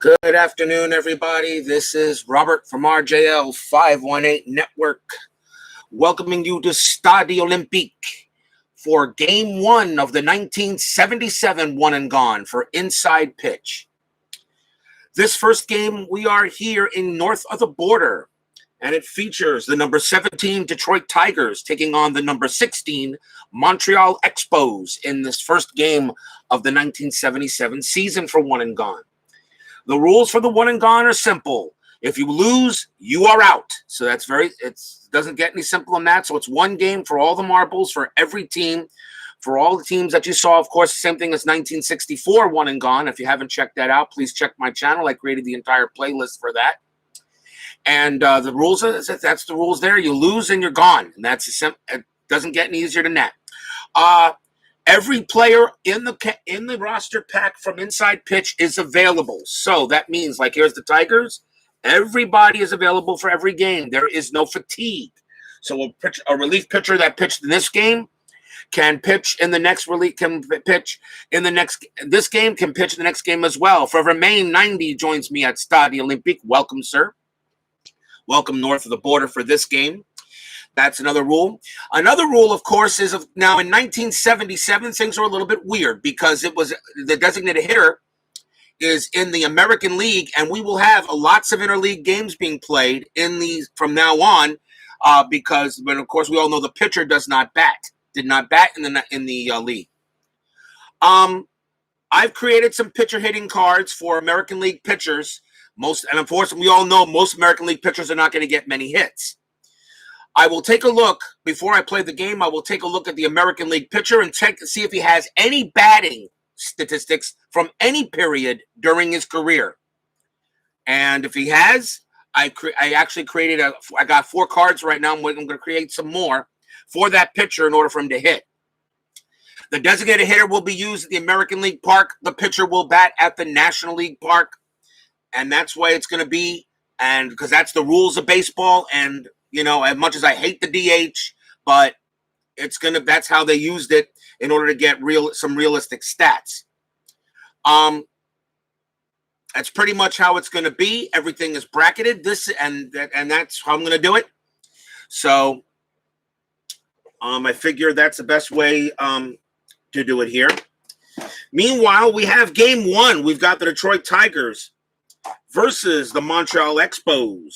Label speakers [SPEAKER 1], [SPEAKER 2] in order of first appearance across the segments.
[SPEAKER 1] Good afternoon, everybody. This is Robert from RJL 518 Network, welcoming you to Stade Olympique for Game 1 of the 1977 One and Gone for Inside Pitch. This first game, we are here in north of the border, and it features the number 17 Detroit Tigers taking on the number 16 Montreal Expos in this first game of the 1977 season for One and Gone. The rules for the One and Gone are simple. If you lose, you are out. So that's it doesn't get any simpler than that. So it's one game for all the marbles for every team, for all the teams that you saw. Of course, the same thing as 1964 One and Gone. If you haven't checked that out, please check my channel. I created the entire playlist for that. And the rules that's the rules there. You lose and you're gone. And it doesn't get any easier than that. Every player in the roster pack from Inside Pitch is available. So that means, like, here's the Tigers. Everybody is available for every game. There is no fatigue. So a relief pitcher that pitched in this game can pitch in the next this game can pitch in the next game as well. Forever Maine 90 joins me at Stade Olympique. Welcome, sir. Welcome north of the border for this game. That's another rule. Another rule, of course, is now in 1977, things are a little bit weird because it was the designated hitter is in the American League, and we will have lots of interleague games being played in these from now on because, but of course, we all know the pitcher did not bat in the league. I've created some pitcher hitting cards for American League pitchers. And unfortunately, we all know most American League pitchers are not going to get many hits. I will take a look, before I play the game, I will take a look at the American League pitcher and see if he has any batting statistics from any period during his career. And if he has, I actually created I got 4 cards right now. I'm going to create some more for that pitcher in order for him to hit. The designated hitter will be used at the American League Park. The pitcher will bat at the National League Park. And that's why it's going to be, and because that's the rules of baseball. And you know, as much as I hate the DH, but that's how they used it in order to get some realistic stats. That's pretty much how it's going to be. Everything is bracketed. And that's how I'm going to do it. So, I figure that's the best way to do it here. Meanwhile, we have game 1. We've got the Detroit Tigers versus the Montreal Expos.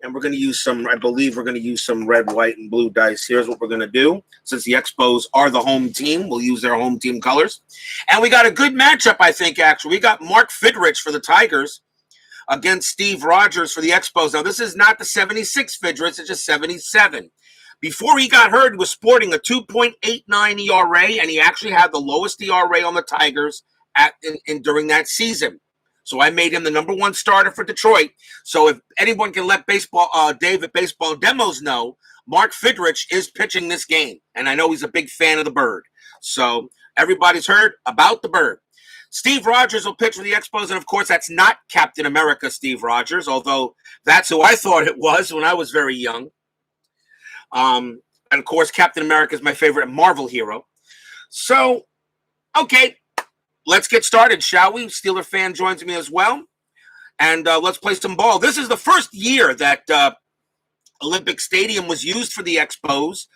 [SPEAKER 1] And we're going to use I believe we're going to use some red, white, and blue dice. Here's what we're going to do. Since the Expos are the home team, we'll use their home team colors. And we got a good matchup, I think, actually. We got Mark Fidrych for the Tigers against Steve Rogers for the Expos. Now, this is not the 76 Fidrych. It's just 77. Before he got hurt, he was sporting a 2.89 ERA, and he actually had the lowest ERA on the Tigers during that season. So I made him the number 1 starter for Detroit. So if anyone can let Dave at Baseball Demos know, Mark Fidrych is pitching this game. And I know he's a big fan of the bird. So everybody's heard about the bird. Steve Rogers will pitch for the Expos. And, of course, that's not Captain America Steve Rogers, although that's who I thought it was when I was very young. And, of course, Captain America is my favorite Marvel hero. So, okay. Let's get started, shall we? Steeler fan joins me as well. And let's play some ball. This is the first year that Olympic Stadium was used for the Expos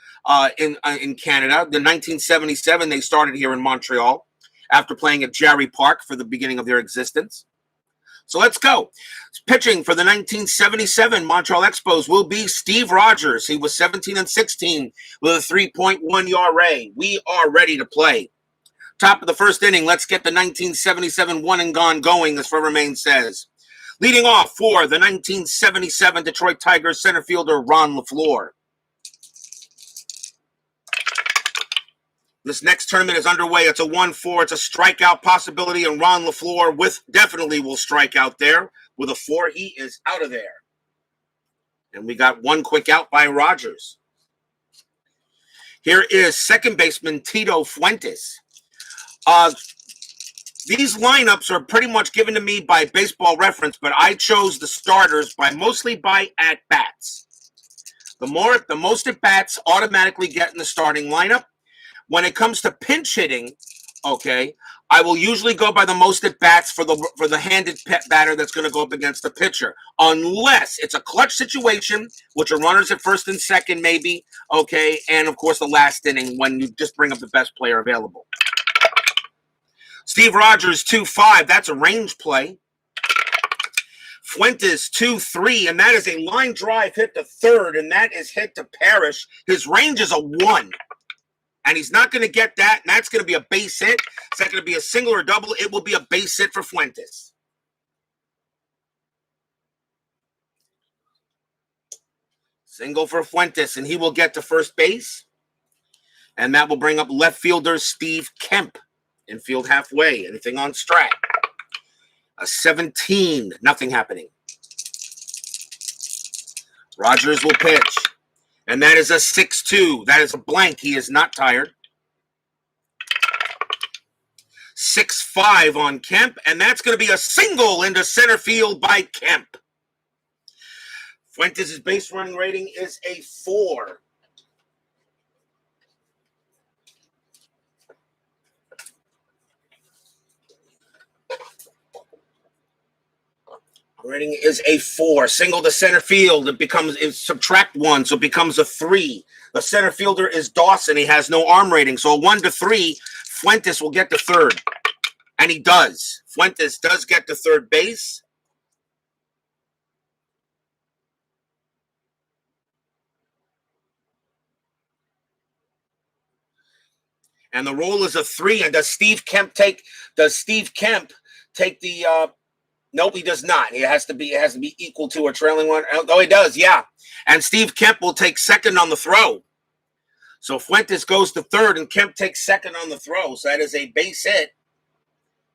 [SPEAKER 1] in Canada. In 1977, they started here in Montreal after playing at Jarry Park for the beginning of their existence. So let's go. Pitching for the 1977 Montreal Expos will be Steve Rogers. He was 17-16 with a 3.1 ERA. We are ready to play. Top of the first inning, let's get the 1977 One and Gone going, as Forever Maine says. Leading off for the 1977 Detroit Tigers center fielder, Ron LaFleur. This next tournament is underway. It's a 1-4. It's a strikeout possibility, and Ron LaFleur definitely will strike out there. With a 4, he is out of there. And we got 1 quick out by Rogers. Here is second baseman Tito Fuentes. These lineups are pretty much given to me by Baseball Reference, but I chose the starters mostly by at-bats. The most at-bats automatically get in the starting lineup. When it comes to pinch hitting, Okay, I will usually go by the most at bats for the handed batter that's going to go up against the pitcher, unless it's a clutch situation, which are runners at first and second, maybe. Okay, and of course the last inning when you just bring up the best player available. Steve Rogers 2-5. That's a range play. Fuentes 2-3, and that is a line drive hit to third, and that is hit to Parrish. His range is a 1. And he's not going to get that, and that's going to be a base hit. It's not going to be a single or double. It will be a base hit for Fuentes. Single for Fuentes, and he will get to first base. And that will bring up left fielder Steve Kemp. Infield halfway. Anything on Strat? A 17. Nothing happening. Rogers will pitch. And that is a 6-2. That is a blank. He is not tired. 6-5 on Kemp. And that's going to be a single into center field by Kemp. Fuentes' base running rating is a 4. Rating is a 4. Single to center field. It subtract 1, so it becomes a 3. The center fielder is Dawson. He has no arm rating. So a 1-3, Fuentes will get to third. And he does. Fuentes does get to third base. And the roll is a 3. And does Steve Kemp take the nope, he does not. It has to be equal to or trailing one. Oh, he does, yeah. And Steve Kemp will take second on the throw. So Fuentes goes to third, and Kemp takes second on the throw. So that is a base hit.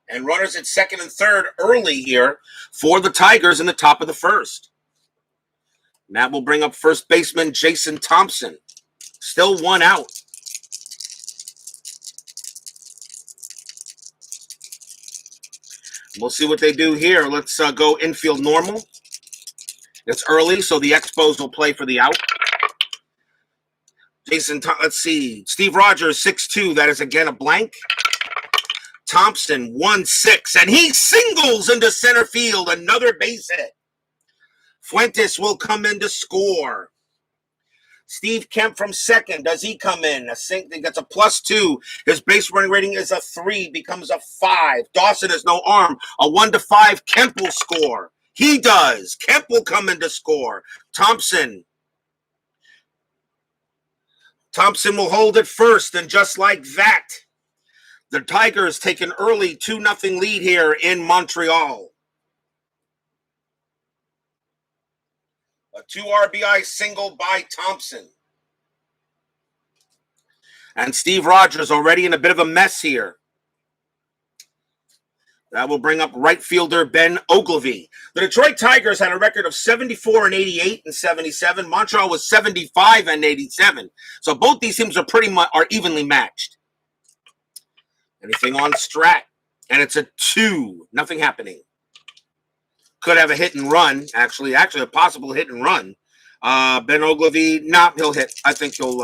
[SPEAKER 1] And runners at second and third early here for the Tigers in the top of the first. And that will bring up first baseman Jason Thompson. Still 1 out. We'll see what they do here. Let's go infield normal. It's early, so the Expos will play for the out. Let's see. Steve Rogers, 6-2. That is again a blank. Thompson, 1-6. And he singles into center field. Another base hit. Fuentes will come in to score. Steve Kemp from second. Does he come in? That's a +2. His base running rating is a 3, becomes a 5. Dawson has no arm. A 1-5. Kemp will score. He does. Kemp will come in to score. Thompson will hold it first, and just like that, the Tigers take an early 2-0 lead here in Montreal. A 2 RBI single by Thompson. And Steve Rogers already in a bit of a mess here. That will bring up right fielder Ben Ogilvy. The Detroit Tigers had a record of 74-88 and 77. Montreal was 75 and 87. So both these teams are evenly matched. Anything on Strat? And it's a 2. Nothing happening. Could have a hit and run, actually a possible hit and run. Ben Ogilvy, he'll hit. I think he'll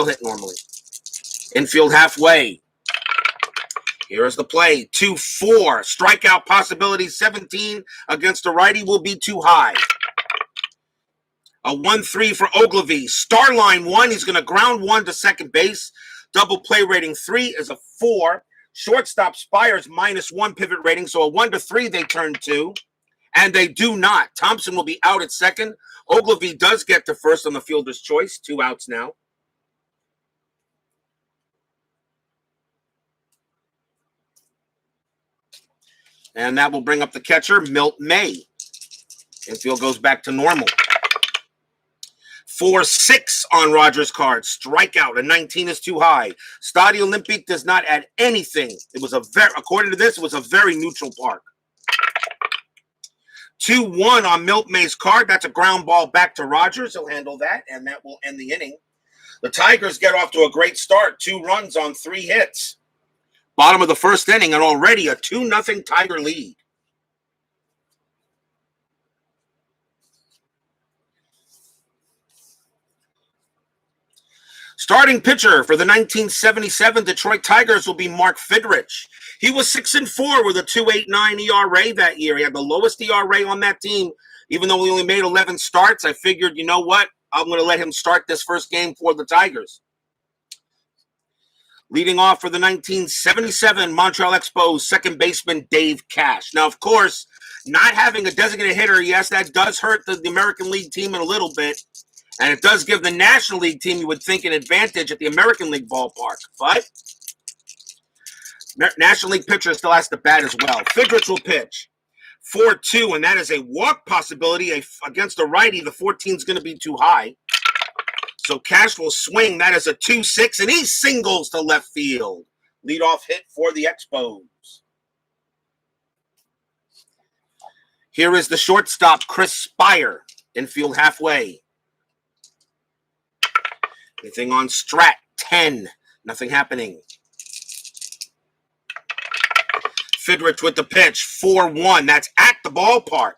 [SPEAKER 1] hit normally. Infield halfway. Here's the play. 2-4. Strikeout possibility 17 against a righty will be too high. A 1-3 for Ogilvy. Star line 1. He's going to ground 1 to second base. Double play rating 3 is a 4. Shortstop Spires -1 pivot rating, so a 1-3 they turn 2, and they do not. Thompson will be out at second. Ogilvy does get to first on the fielder's choice. 2 outs now. And that will bring up the catcher, Milt May. Infield goes back to normal. 4-6 on Rogers' card. Strikeout. A 19 is too high. Stade Olympique does not add anything. According to this, it was a very neutral park. 2-1 on Milt May's card. That's a ground ball back to Rogers. He'll handle that, and that will end the inning. The Tigers get off to a great start. 2 runs on 3 hits. Bottom of the first inning, and already a 2-0 Tiger lead. Starting pitcher for the 1977 Detroit Tigers will be Mark Fidrych. He was 6-4 with a 2.89 ERA that year. He had the lowest ERA on that team, even though he only made 11 starts. I figured, you know what? I'm going to let him start this first game for the Tigers. Leading off for the 1977 Montreal Expos, second baseman Dave Cash. Now, of course, not having a designated hitter, yes, that does hurt the American League team in a little bit. And it does give the National League team, you would think, an advantage at the American League ballpark. But National League pitcher still has to bat as well. Fidrych will pitch 4-2, and that is a walk possibility. Against a righty, the 14 is going to be too high. So Cash will swing. That is a 2-6, and he singles to left field. Leadoff hit for the Expos. Here is the shortstop, Chris Spire, infield halfway. Anything on Strat, 10. Nothing happening. Fidrych with the pitch, 4-1. That's at the ballpark.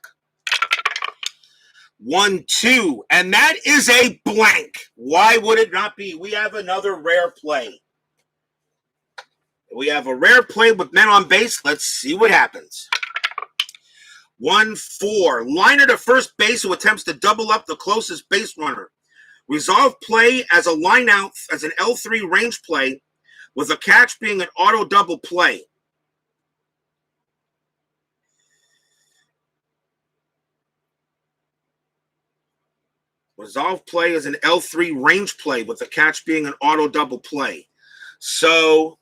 [SPEAKER 1] 1-2. And that is a blank. Why would it not be? We have another rare play. We have a rare play with men on base. Let's see what happens. 1-4. Liner to first base who attempts to double up the closest base runner. Resolve play as a line out, as an L3 range play, with a catch being an auto double play. Resolve play as an L3 range play, with the catch being an auto double play. So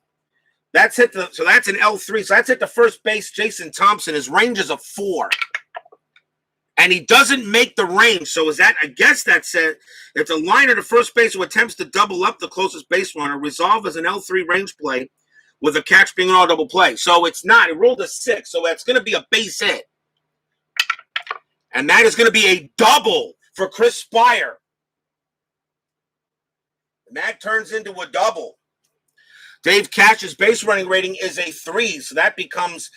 [SPEAKER 1] that's hit the. So that's an L3. So that's hit the first base, Jason Thompson. His range is a 4. And he doesn't make the range. So is that, I guess that said, it's a liner to first base who attempts to double up the closest base runner. Resolve as an L3 range play with a catch being an all double play. So it's not. It rolled a 6. So that's going to be a base hit. And that is going to be a double for Chris Spire. And that turns into a double. Dave Cash's base running rating is a 3. So that becomes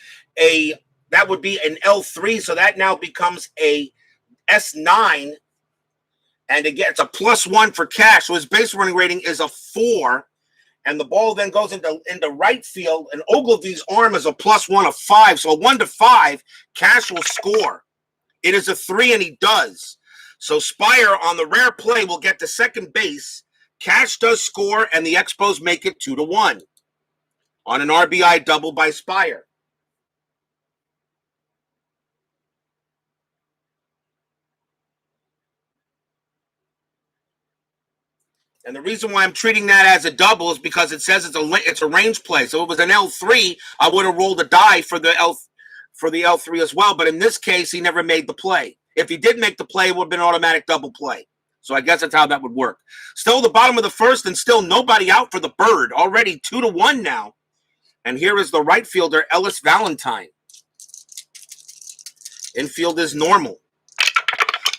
[SPEAKER 1] that would be an L3, so that now becomes a S9. And again, it's a +1 for Cash. So his base running rating is a 4. And the ball then goes into right field. And Ogilvy's arm is a +1 of 5. So a 1 to 5, Cash will score. It is a 3, and he does. So Spire on the rare play will get to second base. Cash does score, and the Expos make it 2-1 on an RBI double by Spire. And the reason why I'm treating that as a double is because it says it's a range play. So if it was an L3, I would have rolled a die for the L3 as well. But in this case, he never made the play. If he did make the play, it would have been an automatic double play. So I guess that's how that would work. Still the bottom of the first, and still nobody out for the Bird. Already 2-1 now. And here is the right fielder, Ellis Valentine. Infield is normal.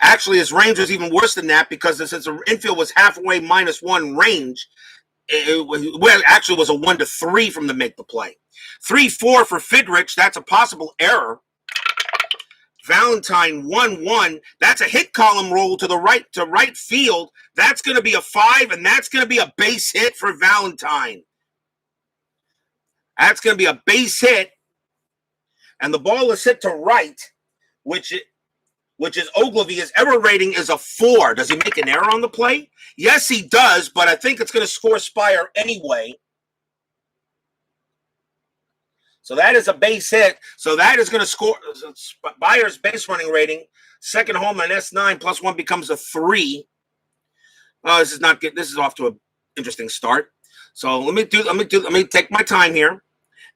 [SPEAKER 1] Actually, his range was even worse than that, because since the infield was halfway -1 range, it actually was a 1 to 3 from to make the play. 3-4 for Fidrych. That's a possible error. Valentine 1-1. That's a hit column roll to right field. That's going to be a 5, and that's going to be a base hit for Valentine. That's going to be a base hit, and the ball is hit to right, which is Ogilvy. His error rating is a 4. Does he make an error on the play? Yes, he does, but I think it's going to score Spire anyway. So that is a base hit. So that is going to score Spire's base running rating. Second home on S9 +1 becomes a 3. This is not good. This is off to an interesting start. So let me take my time here.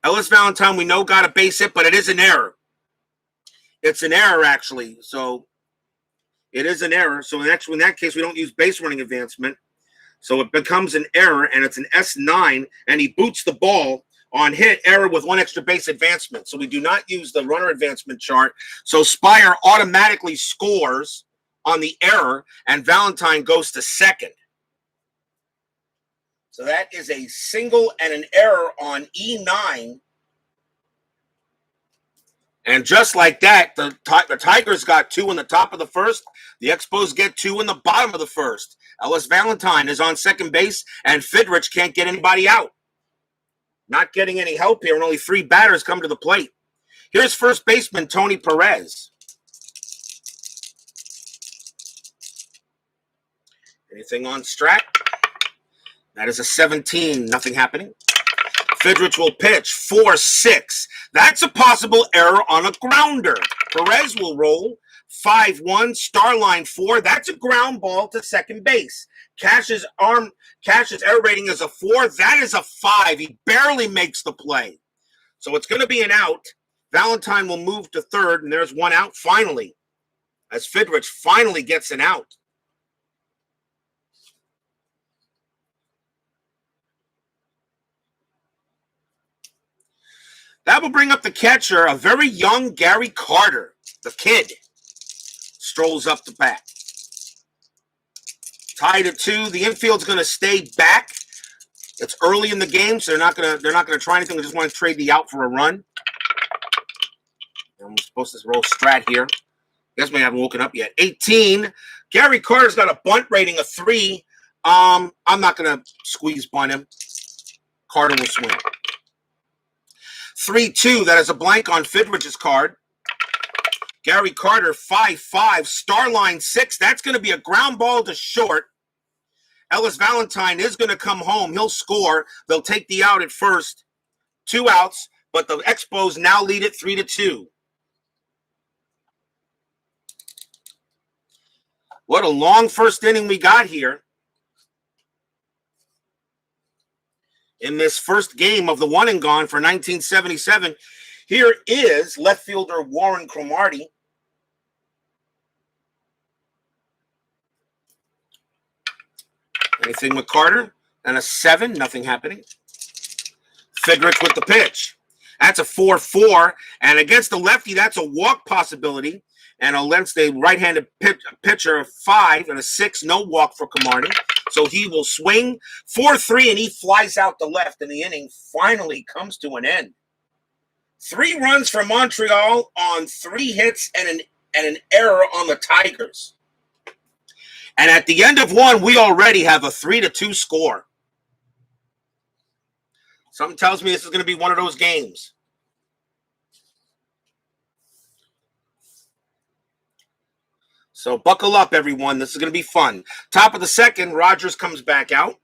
[SPEAKER 1] Ellis Valentine, we know, got a base hit, but it is an error. It's an error, actually. So it is an error. So in that case, we don't use base running advancement. So it becomes an error, and it's an S9, and he boots the ball on hit, error with 1 extra base advancement. So we do not use the runner advancement chart. So Spire automatically scores on the error, and Valentine goes to second. So that is a single and an error on E9. And just like that, the Tigers got 2 in the top of the first. The Expos get 2 in the bottom of the first. Ellis Valentine is on second base, and Fidrych can't get anybody out. Not getting any help here, and only 3 batters come to the plate. Here's first baseman Tony Perez. Anything on Strat? That is a 17. Nothing happening. Fidrych will pitch 4-6. That's a possible error on a grounder. Perez will roll 5-1, star line 4. That's a ground ball to second base. Cash's error rating is a 4. That is a 5. He barely makes the play. So it's going to be an out. Valentine will move to third, and there's 1 out finally, as Fidrych finally gets an out. That will bring up the catcher, a very young Gary Carter, the kid, strolls up the bat. Tied at 2. The infield's going to stay back. It's early in the game, so they're not going to try anything. They just want to trade the out for a run. I'm supposed to roll Strat here. Guess we haven't woken up yet. 18. Gary Carter's got a bunt rating of 3. I'm not going to squeeze bunt him. Carter will swing. 3-2. That is a blank on Fidrych's card. Gary Carter, 5-5. Star line 6. That's going to be a ground ball to short. Ellis Valentine is going to come home. He'll score. They'll take the out at first. 2 outs, but the Expos now lead it 3-2. What a long first inning we got here. In this first game of the one and gone for 1977. Here is left fielder Warren Cromartie. Anything with Carter? And a 7, nothing happening. Fidrych with the pitch. That's a 4-4. And against the lefty, that's a walk possibility. And against the right-handed pitcher, a 5 and a 6, no walk for Cromartie. So he will swing 4-3, and he flies out to left, and the inning finally comes to an end. 3 runs for Montreal on 3 hits and an error on the Tigers. And at the end of 1, we already have a 3-2 score. Something tells me this is going to be one of those games. So buckle up, everyone. This is going to be fun. Top of the second, Rogers comes back out.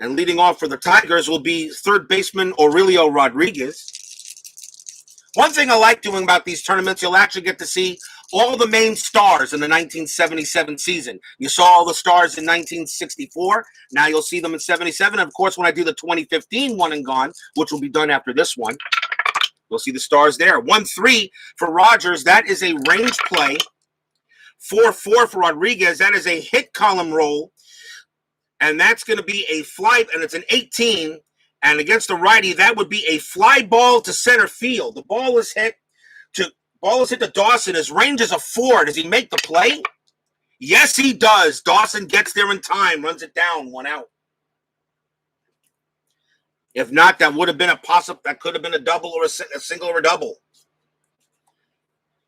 [SPEAKER 1] And leading off for the Tigers will be third baseman Aurelio Rodriguez. One thing I like doing about these tournaments, you'll actually get to see all the main stars in the 1977 season. You saw all the stars in 1964. Now you'll see them in 77. Of course, when I do the 2015 one and gone, which will be done after this one, you'll see the stars there. 1-3 for Rogers. That is a range play. 4-4 for Rodriguez. That is a hit column roll. And that's going to be a fly, and it's an 18. And against the righty, that would be a fly ball to center field. The ball is hit to Dawson. His range is a 4. Does he make the play? Yes, he does. Dawson gets there in time, runs it down, 1 out. If not, that would have been that could have been a double or a single or a double.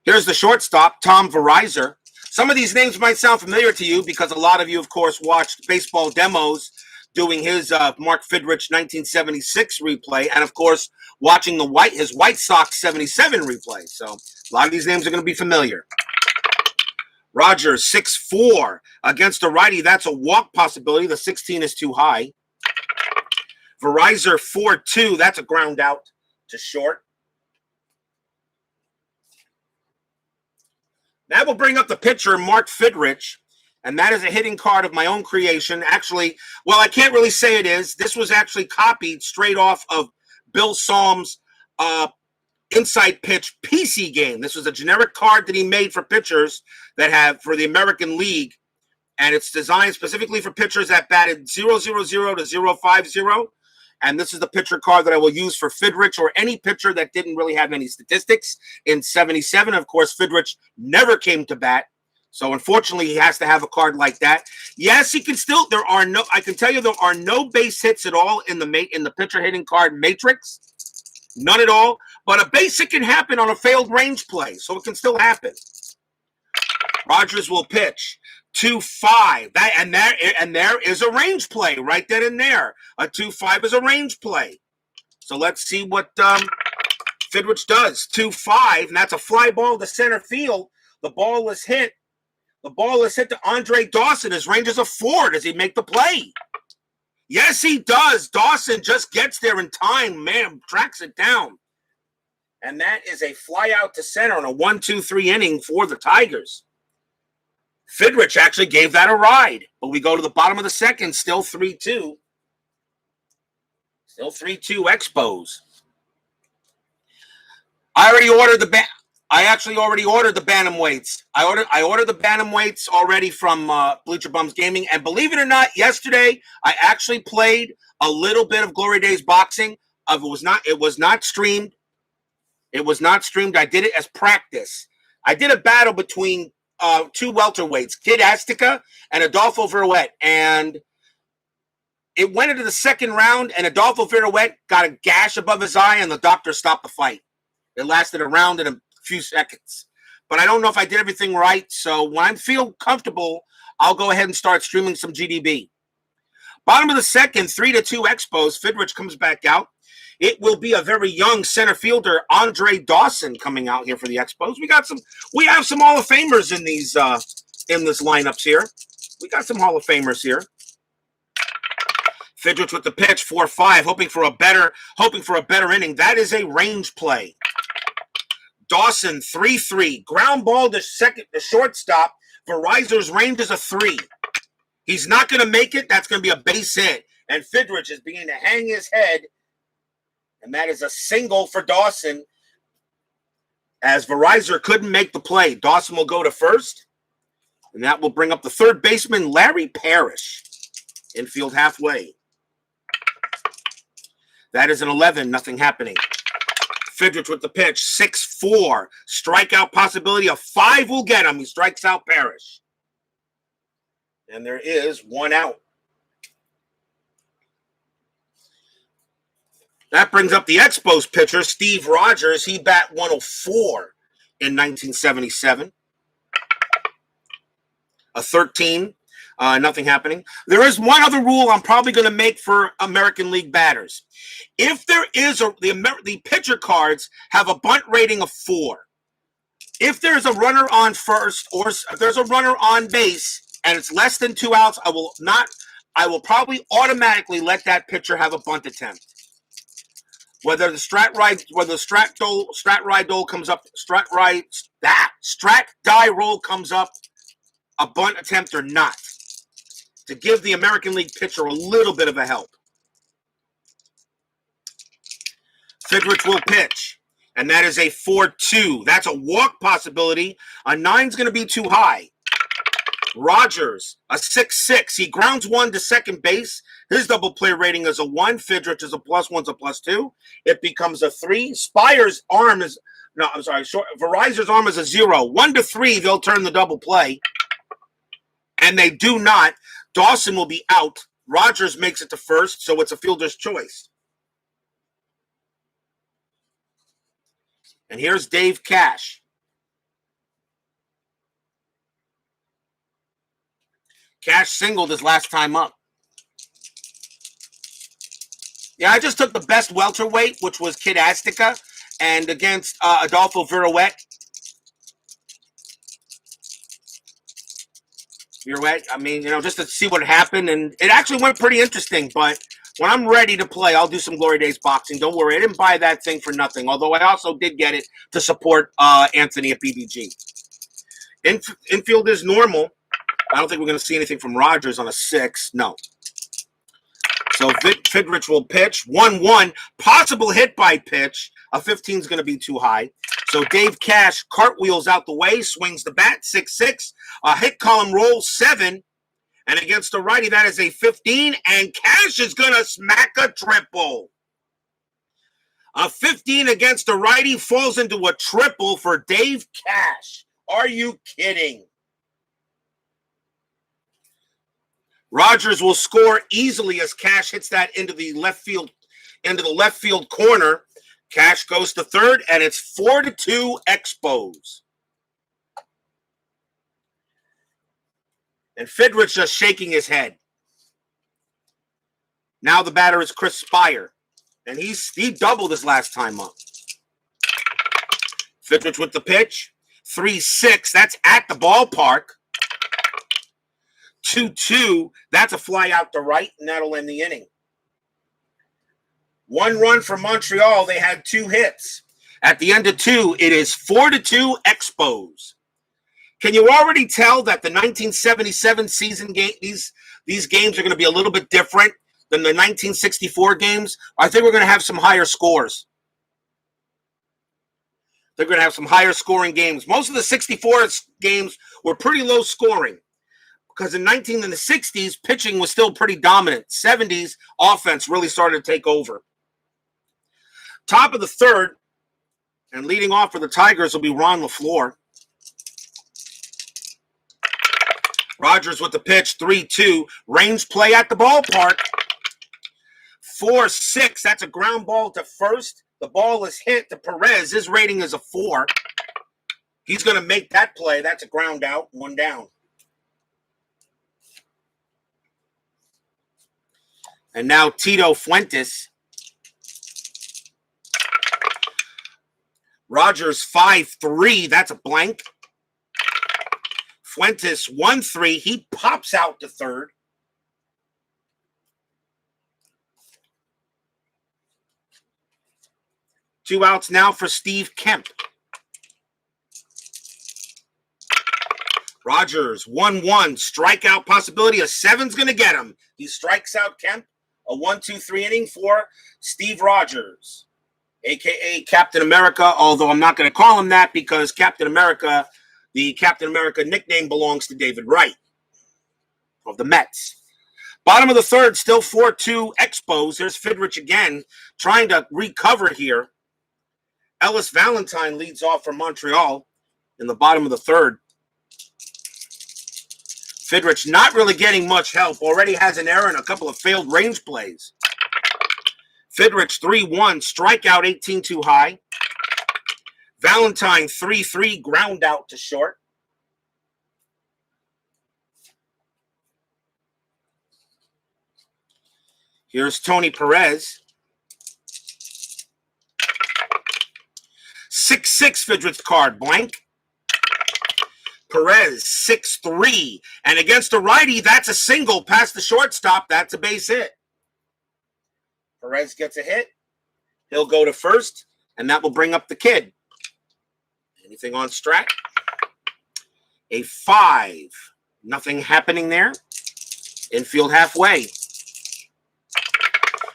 [SPEAKER 1] Here's the shortstop, Tom Verizor. Some of these names might sound familiar to you because a lot of you, of course, watched baseball demos doing his Mark Fidrych 1976 replay, and of course, watching his White Sox 77 replay. So a lot of these names are going to be familiar. Rogers, 6-4 against a righty. That's a walk possibility. The 16 is too high. Verizor, 4-2. That's a ground out to short. That will bring up the pitcher, Mark Fidrych, and that is a hitting card of my own creation. Actually, well, I can't really say it is. This was actually copied straight off of Bill Salm's inside pitch PC game. This was a generic card that he made for pitchers that have for the American League, and it's designed specifically for pitchers that batted 0-0-0 to 0-5-0. And this is the pitcher card that I will use for Fidrych or any pitcher that didn't really have any statistics in 77. Of course, Fidrych never came to bat. So unfortunately, he has to have a card like that. Yes, he can still, I can tell you there are no base hits at all in the pitcher hitting card matrix. None at all. But a base hit can happen on a failed range play, so it can still happen. Rogers will pitch 2-5. There is a range play right then and there. A 2-5 is a range play. So let's see what Fidrych does. 2-5, and that's a fly ball to center field. The ball is hit. The ball is hit to Andre Dawson. His range is a 4. Does he make the play? Yes, he does. Dawson just gets there in time. Man, tracks it down. And that is a fly out to center on a 1-2-3 inning for the Tigers. Fidrych actually gave that a ride. But we go to the bottom of the second, still 3-2. Still 3-2 Expos. I actually already ordered the bantamweights. I ordered the bantamweights already from Bleacher Bums Gaming, and believe it or not, yesterday I actually played a little bit of Glory Days boxing. It was not streamed. It was not streamed. I did it as practice. I did a battle between two welterweights, Kid Azteca and Adolfo Viruet, and it went into the second round, and Adolfo Viruet got a gash above his eye, and the doctor stopped the fight. It lasted a round and a few seconds. But I don't know if I did everything right, so when I feel comfortable, I'll go ahead and start streaming some GDB. Bottom of the second, 3-2 Expos. Fidrych comes back out. It will be a very young center fielder, Andre Dawson, coming out here for the Expos. We have some Hall of Famers in these in this lineups here. We got some Hall of Famers here. Fidrych with the pitch, 4-5, hoping for a better inning. That is a range play. Dawson, 3-3. Ground ball to shortstop. Verizer's range is a 3. He's not going to make it. That's going to be a base hit. And Fidrych is beginning to hang his head. And that is a single for Dawson. As Verizer couldn't make the play. Dawson will go to first. And that will bring up the third baseman, Larry Parrish. Infield halfway. That is an 11. Nothing happening. Fidrych with the pitch, 6-4. Strikeout possibility of 5 will get him. He strikes out Parrish. And there is 1 out. That brings up the Expos pitcher, Steve Rogers. He bat 104 in 1977. A 13. Nothing happening. There is one other rule I'm probably going to make for American League batters. If there is the pitcher cards have a bunt rating of 4. If there's a runner on first or if there's a runner on base and it's less than 2 outs, I will probably automatically let that pitcher have a bunt attempt. Whether the strat die roll comes up, a bunt attempt or not, to give the American League pitcher a little bit of a help. Fidrych will pitch, and that is a 4-2. That's a walk possibility. A 9's going to be too high. Rogers, a 6-6. He grounds 1 to second base. His double play rating is a 1. Fidrych is a +1's a +2. It becomes a 3. Verizer's arm is a 0. 1 to 3, they'll turn the double play. And they do not. Dawson will be out. Rogers makes it to first, so it's a fielder's choice. And here's Dave Cash. Cash singled his last time up. Yeah, I just took the best welterweight, which was Kid Azteca, and against Adolfo Viruet. Just to see what happened. And it actually went pretty interesting. But when I'm ready to play, I'll do some Glory Days boxing. Don't worry. I didn't buy that thing for nothing. Although I also did get it to support Anthony at BBG. Infield is normal. I don't think we're going to see anything from Rogers on a 6. No. So Fidrych will pitch. 1-1. Possible hit by pitch. A 15 is going to be too high. So Dave Cash cartwheels out the way, swings the bat, 6-6. A hit column roll, 7. And against the righty, that is a 15. And Cash is going to smack a triple. A 15 against the righty falls into a triple for Dave Cash. Are you kidding? Rogers will score easily as Cash hits that into the left field corner. Cash goes to third, and it's 4-2 Expos. And Fidrych just shaking his head. Now the batter is Chris Spire, and he doubled his last time up. Fidrych with the pitch. 3-6. That's at the ballpark. 2-2. That's a fly out to right, and that'll end the inning. 1 run for Montreal. They had 2 hits. At the end of 2, it is 4-2 Expos. Can you already tell that the 1977 season game, these games are going to be a little bit different than the 1964 games? I think we're going to have some higher scores. They're going to have some higher scoring games. Most of the 64 games were pretty low scoring because in the 60s, pitching was still pretty dominant. 70s, offense really started to take over. Top of the third, and leading off for the Tigers will be Ron LaFleur. Rogers with the pitch, 3-2. Range play at the ballpark. 4-6. That's a ground ball to first. The ball is hit to Perez. His rating is a 4. He's going to make that play. That's a ground out, 1 down. And now Tito Fuentes. Rogers 5-3. That's a blank. Fuentes 1-3. He pops out to third. Two outs now for Steve Kemp. Rogers 1-1. Strikeout possibility. A 7's going to get him. He strikes out Kemp. A 1-2-3 inning for Steve Rogers, a.k.a. Captain America, although I'm not going to call him that because Captain America, the Captain America nickname belongs to David Wright of the Mets. Bottom of the third, still 4-2 Expos. There's Fidrych again, trying to recover here. Ellis Valentine leads off for Montreal in the bottom of the third. Fidrych not really getting much help. Already has an error and a couple of failed range plays. Fidrych 3-1, strikeout 18 too high. Valentine 3-3, ground out to short. Here's Tony Perez. 6-6 Fidrych's card, blank. Perez 6-3. And against a righty, that's a single past the shortstop. That's a base hit. Perez gets a hit. He'll go to first, and that will bring up the kid. Anything on Strat? A 5. Nothing happening there. Infield halfway.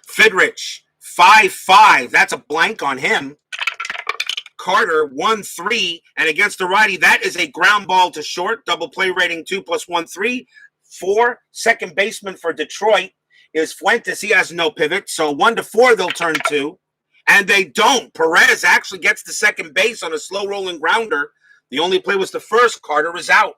[SPEAKER 1] Fidrych 5-5. That's a blank on him. Carter 1-3, and against the righty, that is a ground ball to short. Double play rating 2 + 1, 3. 4. Second baseman for Detroit is Fuentes. He has no pivot, so 1-4 they'll turn 2, and they don't. Perez actually gets to second base on a slow rolling grounder. The only play was the first. Carter is out.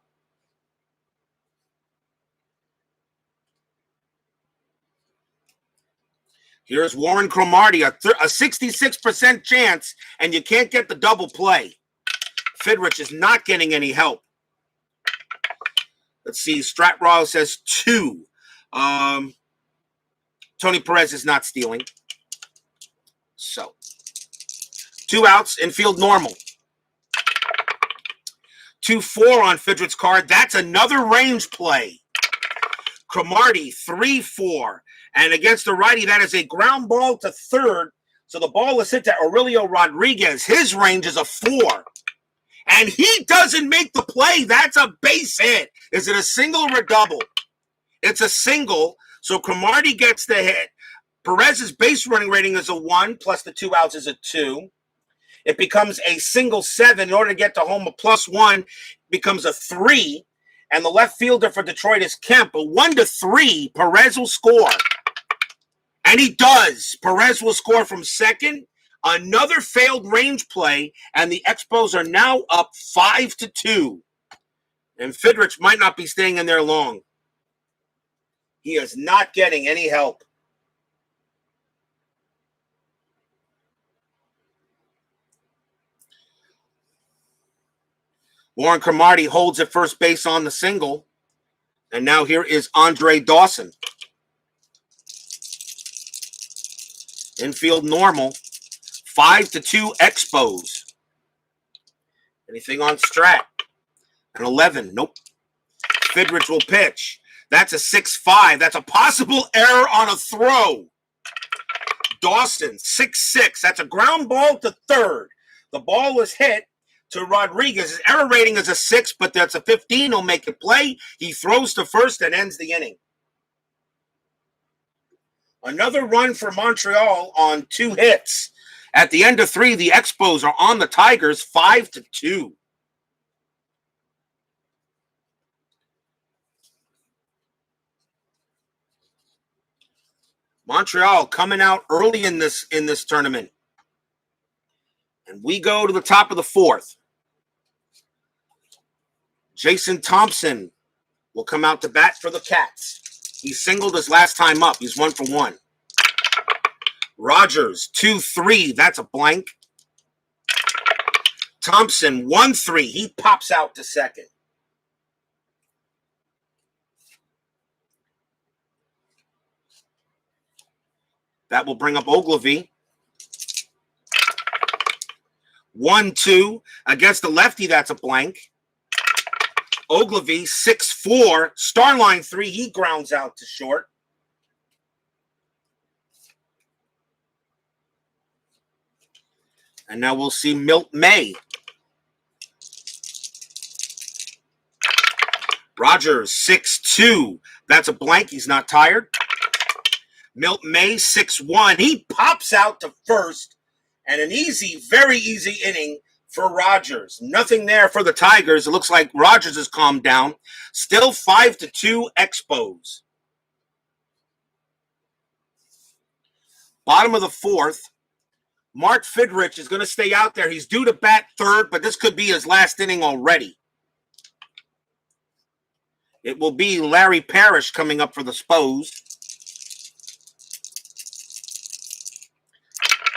[SPEAKER 1] Here's Warren Cromartie, a 66% chance, and you can't get the double play. Fidrych is not getting any help. Let's see. Strat Raw says 2. Tony Perez is not stealing. So, 2 outs, infield normal. 2-4 on Fidrych's card. That's another range play. Cromartie 3-4. And against the righty, that is a ground ball to third. So the ball is hit to Aurelio Rodriguez. His range is a 4. And he doesn't make the play. That's a base hit. Is it a single or a double? It's a single. So Cromartie gets the hit. Perez's base running rating is a 1, plus the 2 outs is a 2. It becomes a single 7. In order to get to home, a +1 becomes a 3. And the left fielder for Detroit is Kemp. A 1-3, Perez will score. And he does. Perez will score from second. Another failed range play, and the Expos are now up 5-2. And Fidrych might not be staying in there long. He is not getting any help. Warren Cromartie holds at first base on the single. And now here is Andre Dawson. Infield normal. 5-2 Expos. Anything on Strat? An 11. Nope. Fidrych will pitch. That's a 6-5. That's a possible error on a throw. Dawson, 6-6. That's a ground ball to third. The ball was hit to Rodriguez. His error rating is a 6, but that's a 15. He'll make a play. He throws to first and ends the inning. Another run for Montreal on 2 hits. At the end of 3, the Expos are on the Tigers 5-2. Montreal coming out early in this tournament. And we go to the top of the 4th. Jason Thompson will come out to bat for the Cats. He singled his last time up. He's 1 for 1. Rogers, 2-3. That's a blank. Thompson, 1-3. He pops out to second. That will bring up Ogilvy. 1-2. Against the lefty, that's a blank. Ogilvy, 6-4. Starline 3. He grounds out to short. And now we'll see Milt May. Rogers, 6-2. That's a blank. He's not tired. Milt May, 6-1. He pops out to first. And an easy, very easy inning for Rogers. Nothing there for the Tigers. It looks like Rogers has calmed down. Still 5-2 Expos. Bottom of the 4th. Mark Fidrych is going to stay out there. He's due to bat third, but this could be his last inning already. It will be Larry Parrish coming up for the Spos.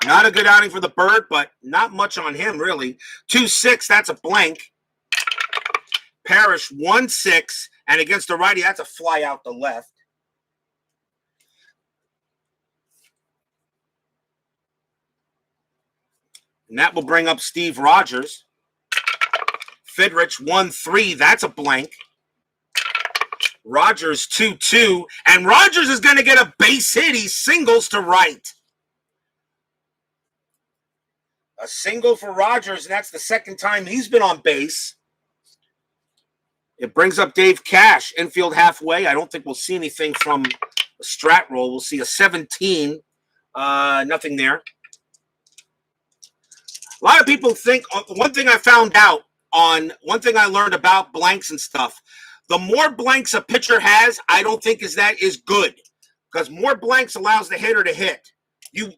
[SPEAKER 1] Not a good outing for the Bird, but not much on him, really. 2-6, that's a blank. Parrish, 1-6, and against the righty, that's a fly out the left. And that will bring up Steve Rogers. Fidrych, 1-3. That's a blank. Rogers, 2-2. And Rogers is going to get a base hit. He singles to right. A single for Rogers, and that's the second time he's been on base. It brings up Dave Cash, infield halfway. I don't think we'll see anything from a Strat roll. We'll see a 17. Nothing there. A lot of people think, one thing I learned about blanks and stuff, the more blanks a pitcher has, I don't think is good, because more blanks allows the hitter to hit. You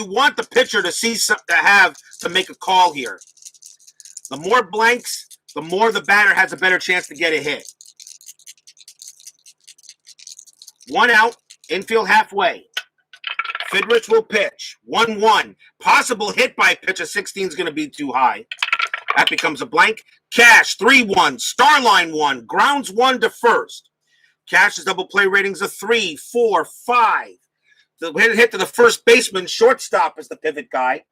[SPEAKER 1] want the pitcher to see something to make a call here. The more blanks, the more the batter has a better chance to get a hit. 1 out, infield halfway. Fidrych will pitch. 1-1. Possible hit by pitch. A 16 is going to be too high. That becomes a blank. Cash, 3-1. Starline 1. Grounds 1 to first. Cash's double play ratings of 3, 4, 5. The hit to the first baseman. Shortstop is the pivot guy,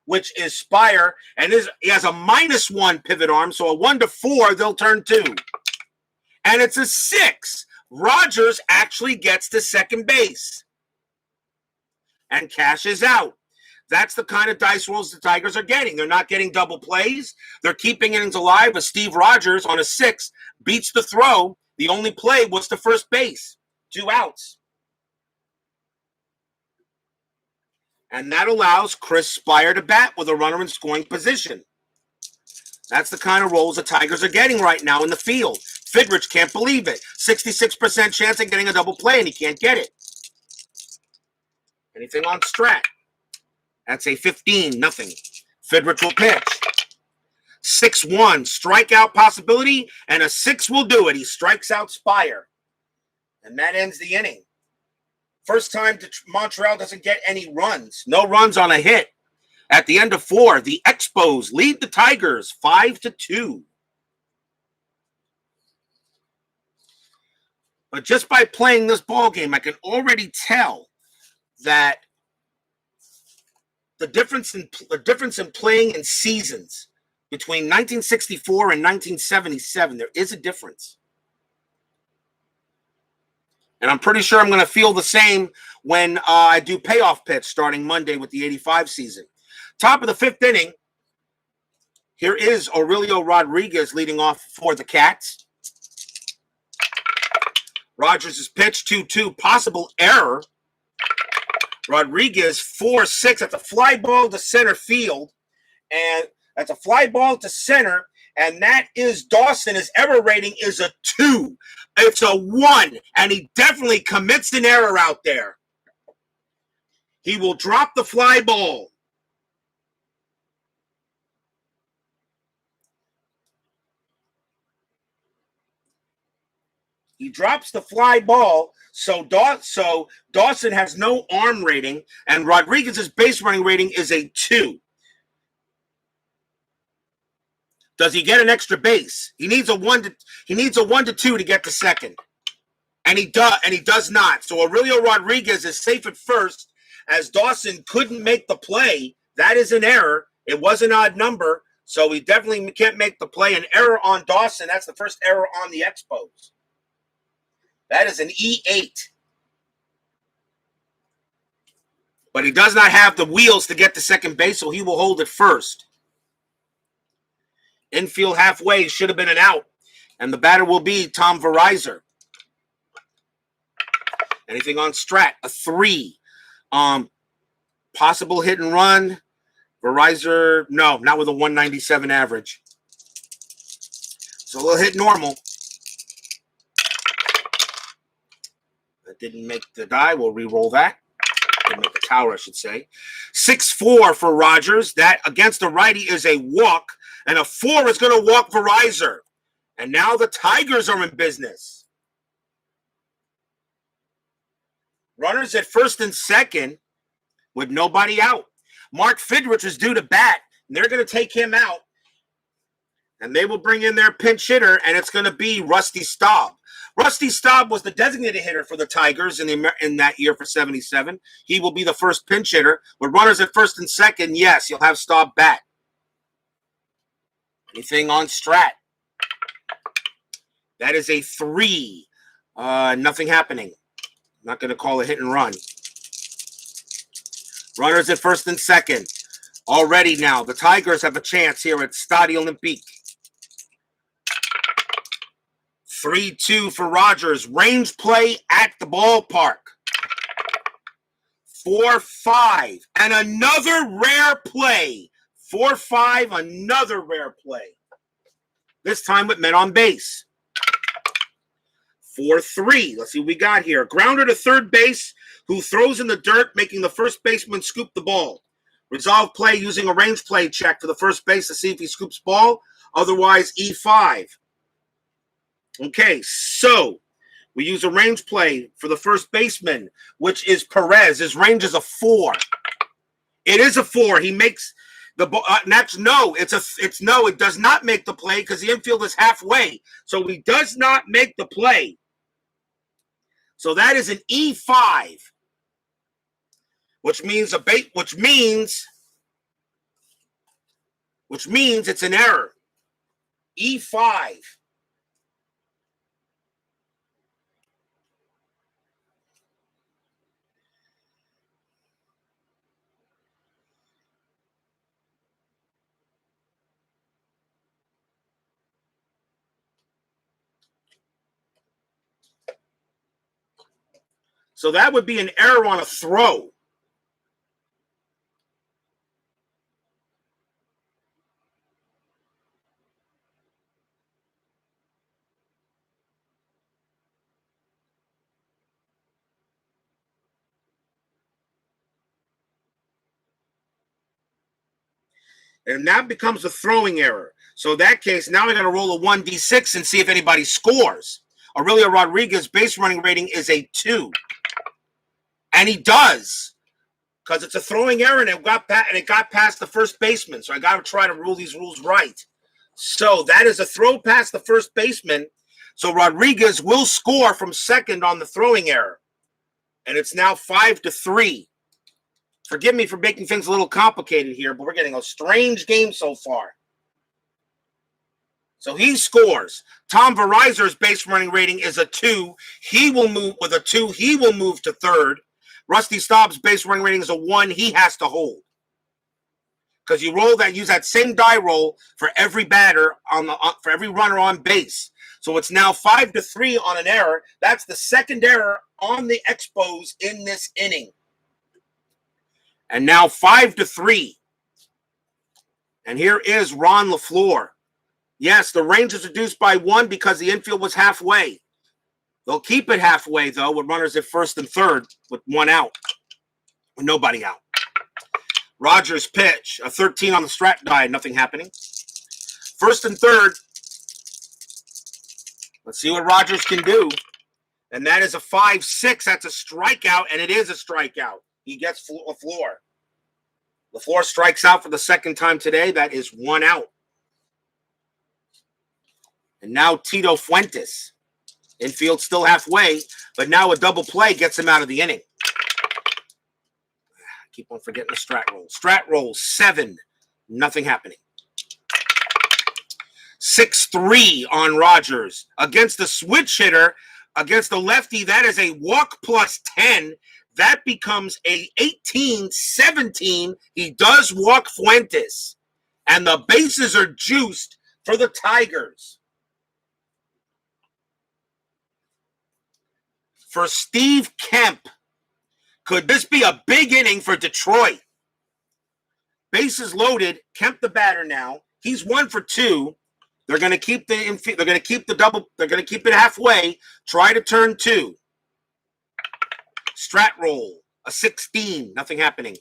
[SPEAKER 1] which is Spire. And he has a -1 pivot arm. So a 1 to 4, they'll turn 2. And it's a 6. Rogers actually gets to second base. And Cash is out. That's the kind of dice rolls the Tigers are getting. They're not getting double plays. They're keeping innings alive. But Steve Rogers on a 6 beats the throw. The only play was to first base. 2 outs. And that allows Chris Spire to bat with a runner in scoring position. That's the kind of rolls the Tigers are getting right now in the field. Fidrych can't believe it. 66% chance of getting a double play, and he can't get it. Anything on Strat? That's a 15, nothing. Fidrych will pitch. 6-1, strikeout possibility, and a 6 will do it. He strikes out Spire. And that ends the inning. First time Montreal doesn't get any runs. No runs on a hit. At the end of 4, the Expos lead the Tigers 5-2. But just by playing this ball game, I can already tell that the difference in playing in seasons between 1964 and 1977, there is a difference. And I'm pretty sure I'm going to feel the same when I do payoff pitch starting Monday with the 85 season. Top of the fifth inning, here is Aurelio Rodriguez leading off for the Cats. Rogers' pitch, 2-2, possible error. Rodriguez, 4-6. That's a fly ball to center field. And that's a fly ball to center. And that is Dawson. His error rating is a 2. It's a 1. And he definitely commits an error out there. He will drop the fly ball. He drops the fly ball, so Dawson has no arm rating, and Rodriguez's base running rating is a 2. Does he get an extra base? He needs a 1 to 2 to get to second, and he does not. So Aurelio Rodriguez is safe at first, as Dawson couldn't make the play. That is an error. It was an odd number, so he definitely can't make the play. An error on Dawson. That's the first error on the Expos. That is an E8. But he does not have the wheels to get to second base, so he will hold it first. Infield halfway should have been an out. And the batter will be Tom Verizor. Anything on Strat? A 3. Possible hit and run. Verizor, no, not with a 197 average. So we'll hit normal. That didn't make the die. We'll re-roll that. Didn't make the tower, I should say. 6-4 for Rogers. That against the righty is a walk. And a 4 is going to walk Verizor. And now the Tigers are in business. Runners at first and second with nobody out. Mark Fidrych is due to bat. And they're going to take him out. And they will bring in their pinch hitter, and it's going to be Rusty Stade. Rusty Stade was the designated hitter for the Tigers in that year for 77. He will be the first pinch hitter. With runners at first and second, yes, you'll have Stade bat. Anything on Strat? That is a 3. Nothing happening. Not going to call a hit and run. Runners at first and second. Already now, the Tigers have a chance here at Stade Olympique. 3-2 for Rogers. Range play at the ballpark. 4-5. And another rare play. 4-5, another rare play. This time with men on base. 4-3. Let's see what we got here. Grounder to third base, who throws in the dirt, making the first baseman scoop the ball. Resolve play using a range play check for the first base to see if he scoops ball. Otherwise, E5. Okay, so we use a range play for the first baseman, which is Perez. His range is a 4. It is a 4. He makes the ball. That's no. It's no. It does not make the play because the infield is halfway. So he does not make the play. So that is an E5, which means it's an error. E5. So that would be an error on a throw. And that becomes a throwing error. So in that case, now I got to roll a 1d6 and see if anybody scores. Aurelio Rodriguez base running rating is a 2. And he does, because it's a throwing error, and it got past the first baseman. So I got to try to rule these rules right. So that is a throw past the first baseman. So Rodriguez will score from second on the throwing error. And it's now 5-3. Forgive me for making things a little complicated here, but we're getting a strange game so far. So he scores. Tom Verizer's base running rating is a 2. He will move with a 2. He will move to third. Rusty Staub's base running rating is a 1. He has to hold. Because you use that same die roll for every batter for every runner on base. So it's now 5-3 on an error. That's the second error on the Expos in this inning. And now 5-3. And here is Ron LaFleur. Yes, the range is reduced by 1 because the infield was halfway. They'll keep it halfway, though, with runners at first and third with 1 out, with nobody out. Rogers pitch, a 13 on the strat die, nothing happening. First and third. Let's see what Rogers can do. And that is a 5-6. That's a strikeout, and it is a strikeout. He gets LaFleur. LaFleur strikes out for the second time today. That is 1 out. And now Tito Fuentes. Infield still halfway, but now a double play gets him out of the inning. I keep on forgetting the strat roll. Strat roll, 7. Nothing happening. 6-3 on Rogers. Against the switch hitter, against the lefty, that is a walk plus 10. That becomes a 18-17. He does walk Fuentes. And the bases are juiced for the Tigers. For Steve Kemp, could this be a big inning for Detroit? Bases loaded. Kemp the batter now. He's 1 for 2. They're going to keep the double. They're going to keep it halfway. Try to turn 2. Strat roll, a 16. Nothing happening.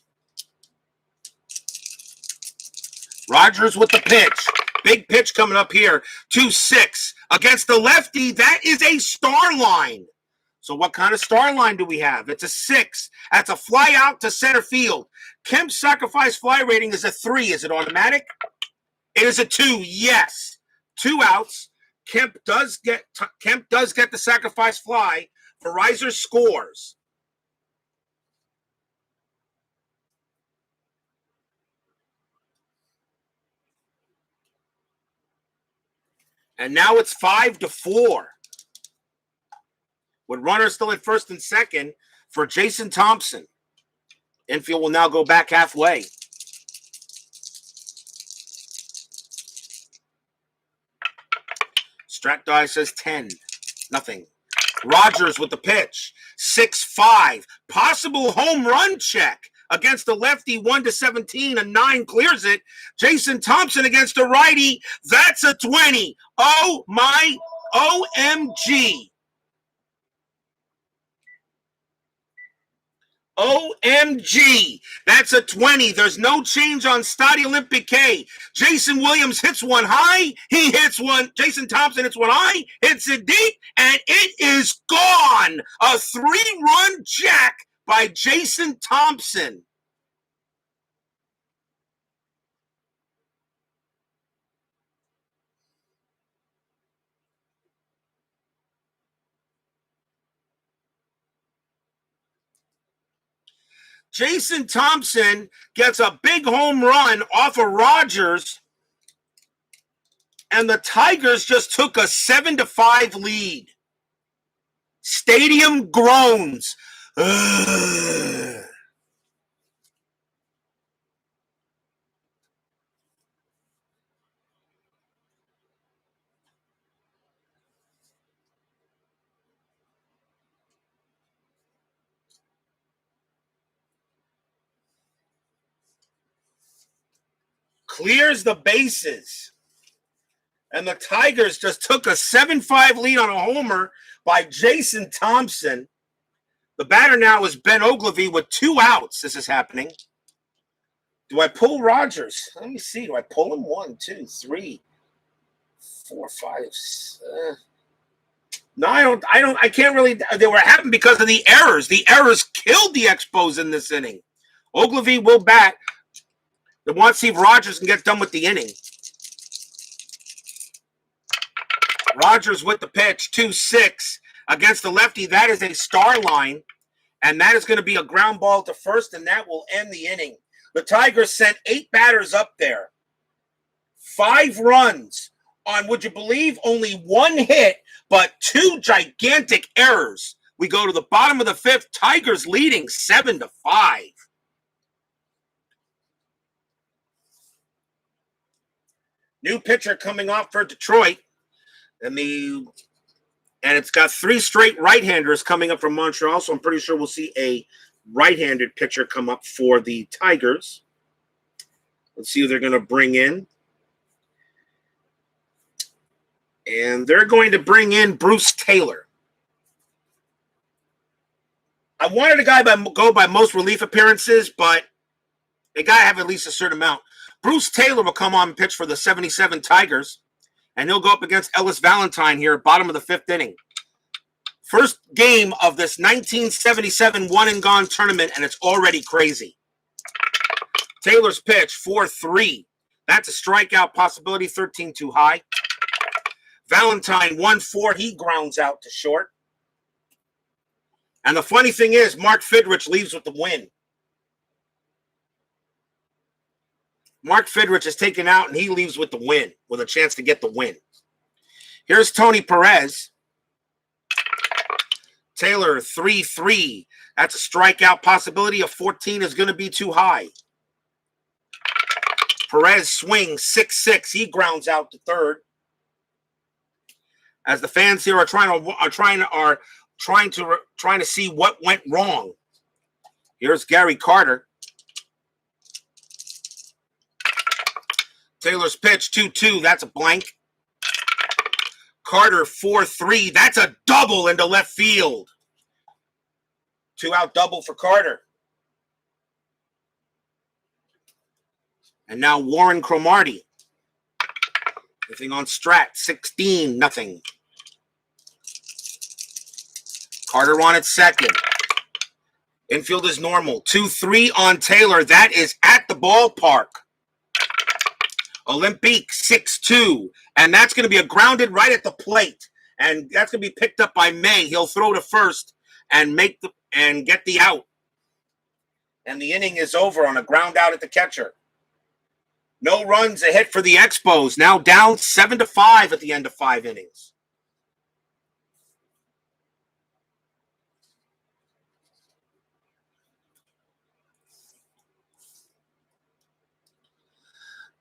[SPEAKER 1] Rogers with the pitch. Big pitch coming up here. 2-6 against the lefty. That is a star line. So what kind of star line do we have? It's a 6. That's a fly out to center field. Kemp's sacrifice fly rating is a 3. Is it automatic? It is a 2. Yes. 2 outs. Kemp does get the sacrifice fly. Verizer scores. And now it's 5-4. With runners still at first and second for Jason Thompson. Infield will now go back halfway. Strat die says 10. Nothing. Rogers with the pitch. 6-5. Possible home run check against the lefty. 1-17. A 9 clears it. Jason Thompson against a righty. That's a 20. Oh my OMG. OMG. That's a 20. There's no change on Stade Olympique. Jason Williams hits one high. He hits one. Jason Thompson hits one high, hits it deep, and it is gone. A 3-run jack by Jason Thompson. Jason Thompson gets a big home run off of Rogers, and the Tigers just took a 7-5 lead. Stadium groans. Ugh. Clears the bases. And the Tigers just took a 7-5 lead on a homer by Jason Thompson. The batter now is Ben Ogilvy with 2 outs. This is happening. Do I pull Rogers? Let me see. Do I pull him? 1, 2, 3, 4, 5. No, I don't. I can't really. They were happening because of the errors. The errors killed the Expos in this inning. Ogilvy will bat. They want to see if Rogers can get done with the inning. Rogers with the pitch, 2-6 against the lefty. That is a star line, and that is going to be a ground ball to first, and that will end the inning. The Tigers sent 8 batters up there. 5 runs on, would you believe, only 1 hit, but 2 gigantic errors. We go to the bottom of the 5th, Tigers leading 7-5. New pitcher coming off for Detroit. And it's got 3 straight right-handers coming up from Montreal, so I'm pretty sure we'll see a right-handed pitcher come up for the Tigers. Let's see who they're going to bring in. And they're going to bring in Bruce Taylor. I wanted a guy go by most relief appearances, but they got to have at least a certain amount. Bruce Taylor will come on and pitch for the 77 Tigers, and he'll go up against Ellis Valentine here, bottom of the 5th inning. First game of this 1977 one-and-gone tournament, and it's already crazy. Taylor's pitch, 4-3. That's a strikeout possibility, 13 too high. Valentine, 1-4. He grounds out to short. And the funny thing is, Mark Fidrych leaves with the win. Mark Fidrych is taken out, and he leaves with the win, with a chance to get the win. Here's Tony Perez. Taylor, 3-3. That's a strikeout possibility. A 14 is going to be too high. Perez swings, 6-6. He grounds out to third. As the fans here are trying to see what went wrong. Here's Gary Carter. Taylor's pitch, 2-2. That's a blank. Carter, 4-3. That's a double into left field. 2-out double for Carter. And now Warren Cromartie. Anything on Strat? 16, nothing. Carter on at second. Infield is normal. 2-3 on Taylor. That is at the ballpark. Olympique, 6-2. And that's going to be a grounded right at the plate. And that's going to be picked up by May. He'll throw to first and get the out. And the inning is over on a ground out at the catcher. No runs, a hit for the Expos. Now down 7-5 at the end of 5 innings.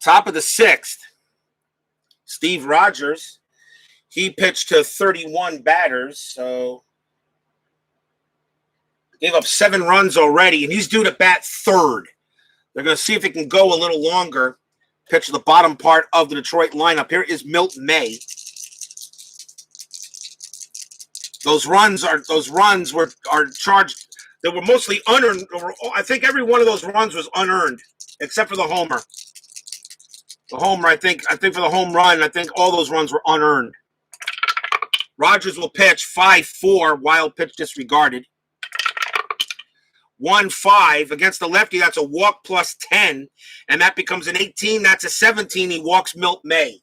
[SPEAKER 1] Top of the 6th, Steve Rogers. He pitched to 31 batters, so gave up 7 runs already, and he's due to bat third. They're going to see if he can go a little longer. Pitch to the bottom part of the Detroit lineup. Here is Milt May. Those runs were charged. They were mostly unearned. I think every one of those runs was unearned, except for the homer. The homer, I think for the home run, I think all those runs were unearned. Rogers will pitch 5-4, wild pitch disregarded. 1-5 against the lefty. That's a walk plus 10, and that becomes an 18. That's a 17. He walks Milt May.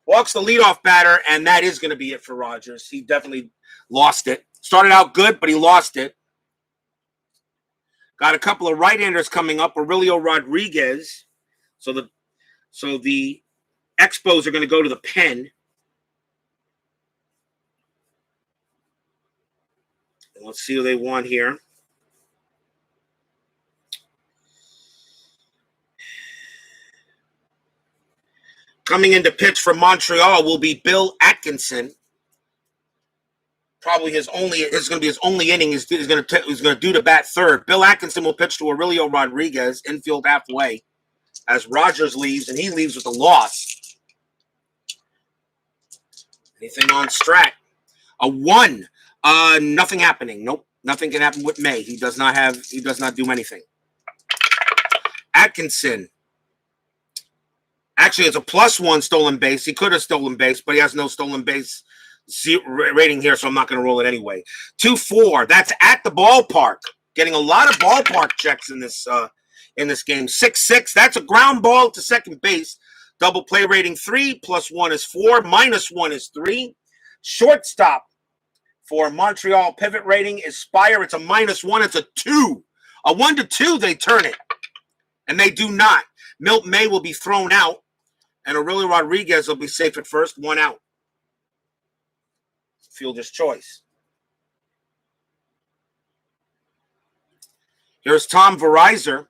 [SPEAKER 1] Walks the leadoff batter, and that is going to be it for Rogers. He definitely lost it. Started out good, but he lost it. Got a couple of right-handers coming up. Aurelio Rodriguez. So the Expos are going to go to the pen. And let's see who they want here. Coming in to pitch for Montreal will be Bill Atkinson. Probably is going to be his only inning. He's going to do to bat third. Bill Atkinson will pitch to Aurelio Rodriguez, infield halfway, as Rogers leaves, and he leaves with a loss. Anything on Strat? A 1. Nothing happening. Nope. Nothing can happen with May. He does not do anything. Atkinson. Actually, it's a +1 stolen base. He could have stolen base, but he has no stolen base rating here, so I'm not going to roll it anyway. 2-4. That's at the ballpark. Getting a lot of ballpark checks in this game. 6-6. That's a ground ball to second base. Double play rating 3, +1 is 4, -1 is 3. Shortstop for Montreal pivot rating is Spire. It's a -1. It's a 2. A 1 to 2, they turn it. And they do not. Milt May will be thrown out. And Aurelio Rodriguez will be safe at first. 1 out. Fielder's choice. Here's Tom Verizor.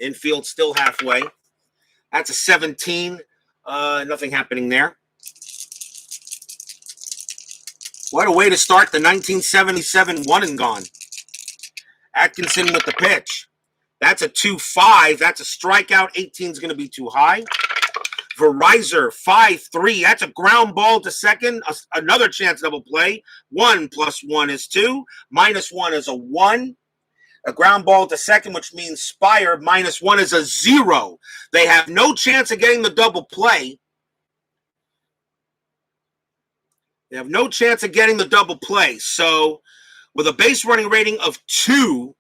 [SPEAKER 1] Infield still halfway. That's a 17. Nothing happening there. What a way to start the 1977 one and gone. Atkinson with the pitch. That's a 2-5. That's a strikeout. 18 is going to be too high. Verizor 5-3. That's a ground ball to second. Another chance double play. 1 + 1 is 2. -1 is a 1. A ground ball to second, which means Spire. -1 is a 0. They have no chance of getting the double play. They have no chance of getting the double play. So with a base running rating of 2,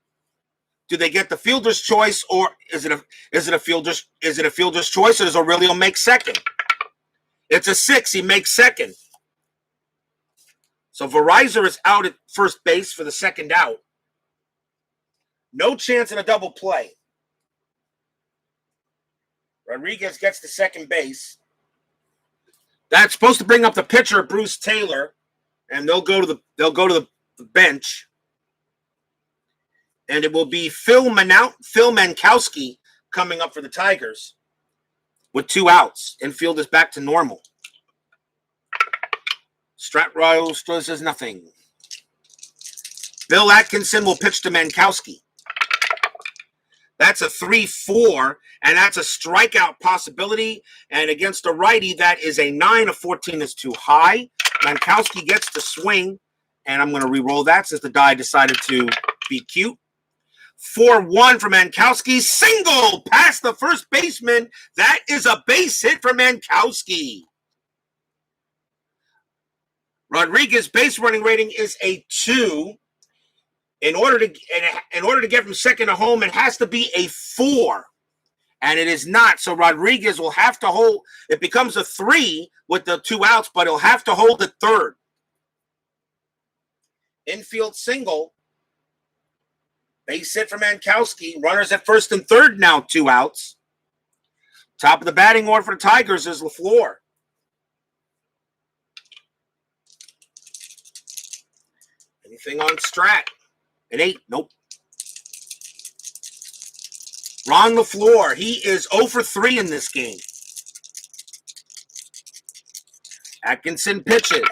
[SPEAKER 1] do they get the fielder's choice, or is it a fielder's choice, or does Aurelio make second? It's a 6. He makes second. So Verizor is out at first base for the second out. No chance in a double play. Rodriguez gets to second base. That's supposed to bring up the pitcher, Bruce Taylor, and they'll go to the bench. And it will be Phil Mankowski coming up for the Tigers with 2 outs. Infield is back to normal. Stratwell still says nothing. Bill Atkinson will pitch to Mankowski. That's a 3-4, and that's a strikeout possibility. And against a righty, that is a 9. A 14 is too high. Mankowski gets to swing, and I'm going to re-roll that since the die decided to be cute. 4-1 for Mankowski. Single past the first baseman. That is a base hit for Mankowski. Rodriguez's base running rating is a 2. In order to get from second to home, it has to be a 4. And it is not. So Rodriguez will have to hold. It becomes a 3 with the 2 outs, but he'll have to hold at third. Infield single. Base hit for Mankowski. Runners at first and third now, 2 outs. Top of the batting order for the Tigers is LaFleur. Anything on Strat? An 8. Nope. Ron LaFleur. He is 0 for 3 in this game. Atkinson pitches.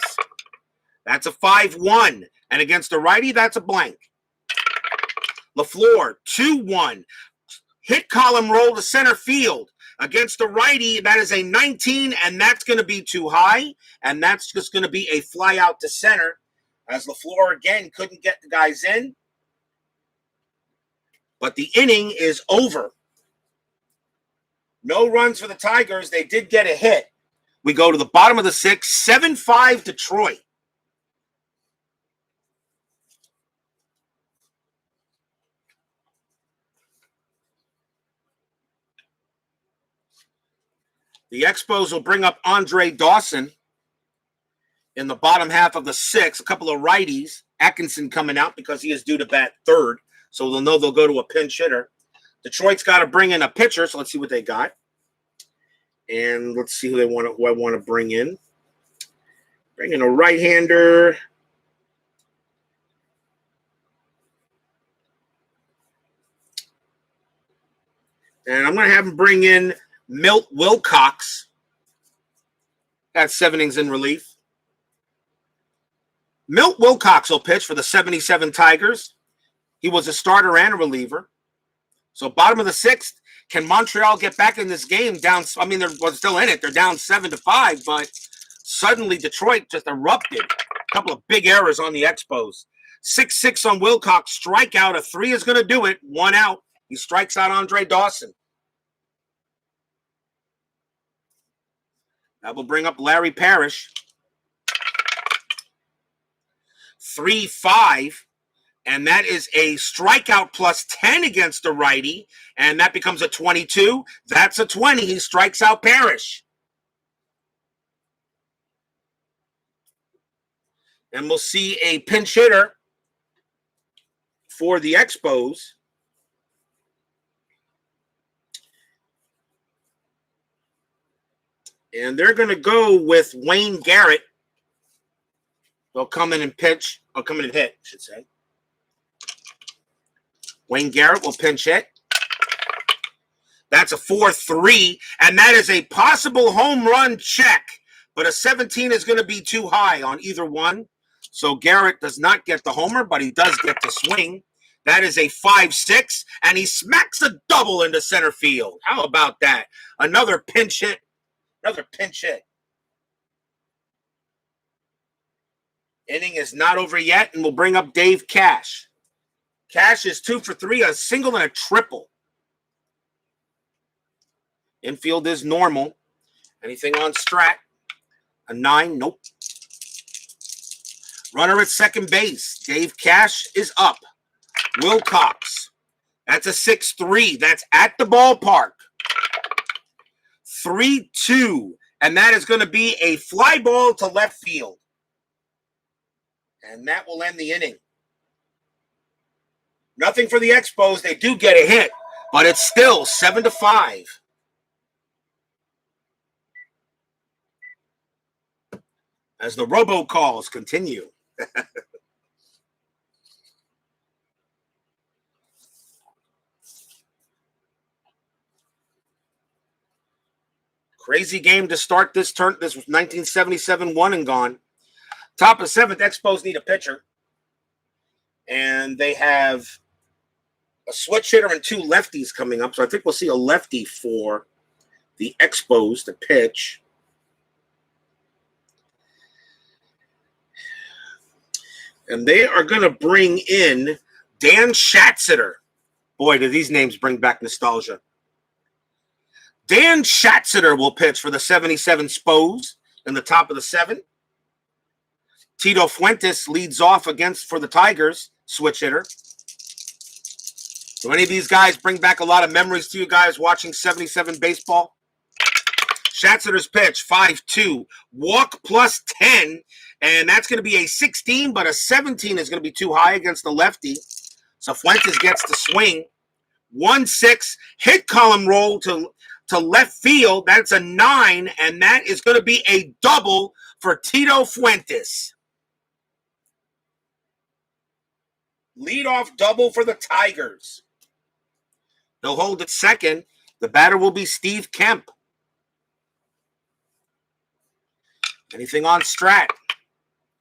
[SPEAKER 1] That's a 5-1. And against a righty, that's a blank. LaFleur, 2-1. Hit column roll to center field. Against a righty, that is a 19, and that's going to be too high. And that's just going to be a fly out to center. As LaFleur, again, couldn't get the guys in. But the inning is over. No runs for the Tigers. They did get a hit. We go to the bottom of the 6th, 7-5 Detroit. The Expos will bring up Andre Dawson in the bottom half of the 6th. A couple of righties. Atkinson coming out because he is due to bat third. So they'll know they'll go to a pinch hitter. Detroit's got to bring in a pitcher, so let's see what they got. And let's see who I want to bring in. Bring in a right-hander. And I'm going to have him bring in Milt Wilcox. That's 7 innings in relief. Milt Wilcox will pitch for the 77 Tigers. He was a starter and a reliever. So bottom of the 6th, can Montreal get back in this game down? I mean, they're still in it. They're down 7-5, but suddenly Detroit just erupted. A couple of big errors on the Expos. 6-6 on Wilcox. Strikeout. A 3 is going to do it. 1 out. He strikes out Andre Dawson. That will bring up Larry Parrish. 3-5. And that is a strikeout plus 10 against the righty. And that becomes a 22. That's a 20. He strikes out Parrish. And we'll see a pinch hitter for the Expos. And they're going to go with Wayne Garrett. They'll come in and pitch, or come in and hit, I should say. Wayne Garrett will pinch hit. That's a 4-3, and that is a possible home run check. But a 17 is going to be too high on either one. So Garrett does not get the homer, but he does get the swing. That is a 5-6, and he smacks a double into center field. How about that? Another pinch hit. Another pinch hit. Inning is not over yet, and we'll bring up Dave Cash. Cash is 2 for 3, a single and a triple. Infield is normal. Anything on Strat? A 9, nope. Runner at second base. Dave Cash is up. Wilcox. That's a 6-3. That's at the ballpark. 3-2. And that is going to be a fly ball to left field. And that will end the inning. Nothing for the Expos. They do get a hit, but it's still 7-5. As the robocalls continue. Crazy game to start this turn. This was 1977, one and gone. Top of seventh, Expos need a pitcher. And they have a switch hitter and 2 lefties coming up. So I think we'll see a lefty for the Expos to pitch. And they are going to bring in Dan Schatzeder. Boy, do these names bring back nostalgia. Dan Schatzeder will pitch for the 77 Spos in the top of the 7th. Tito Fuentes leads off for the Tigers, switch hitter. Do any of these guys bring back a lot of memories to you guys watching 77 baseball? Schatzeder's pitch, 5-2. Walk plus 10, and that's going to be a 16, but a 17 is going to be too high against the lefty. So Fuentes gets the swing. 1-6, hit column roll to left field. That's a 9, and that is going to be a double for Tito Fuentes. Leadoff double for the Tigers. They'll hold at second. The batter will be Steve Kemp. Anything on Strat?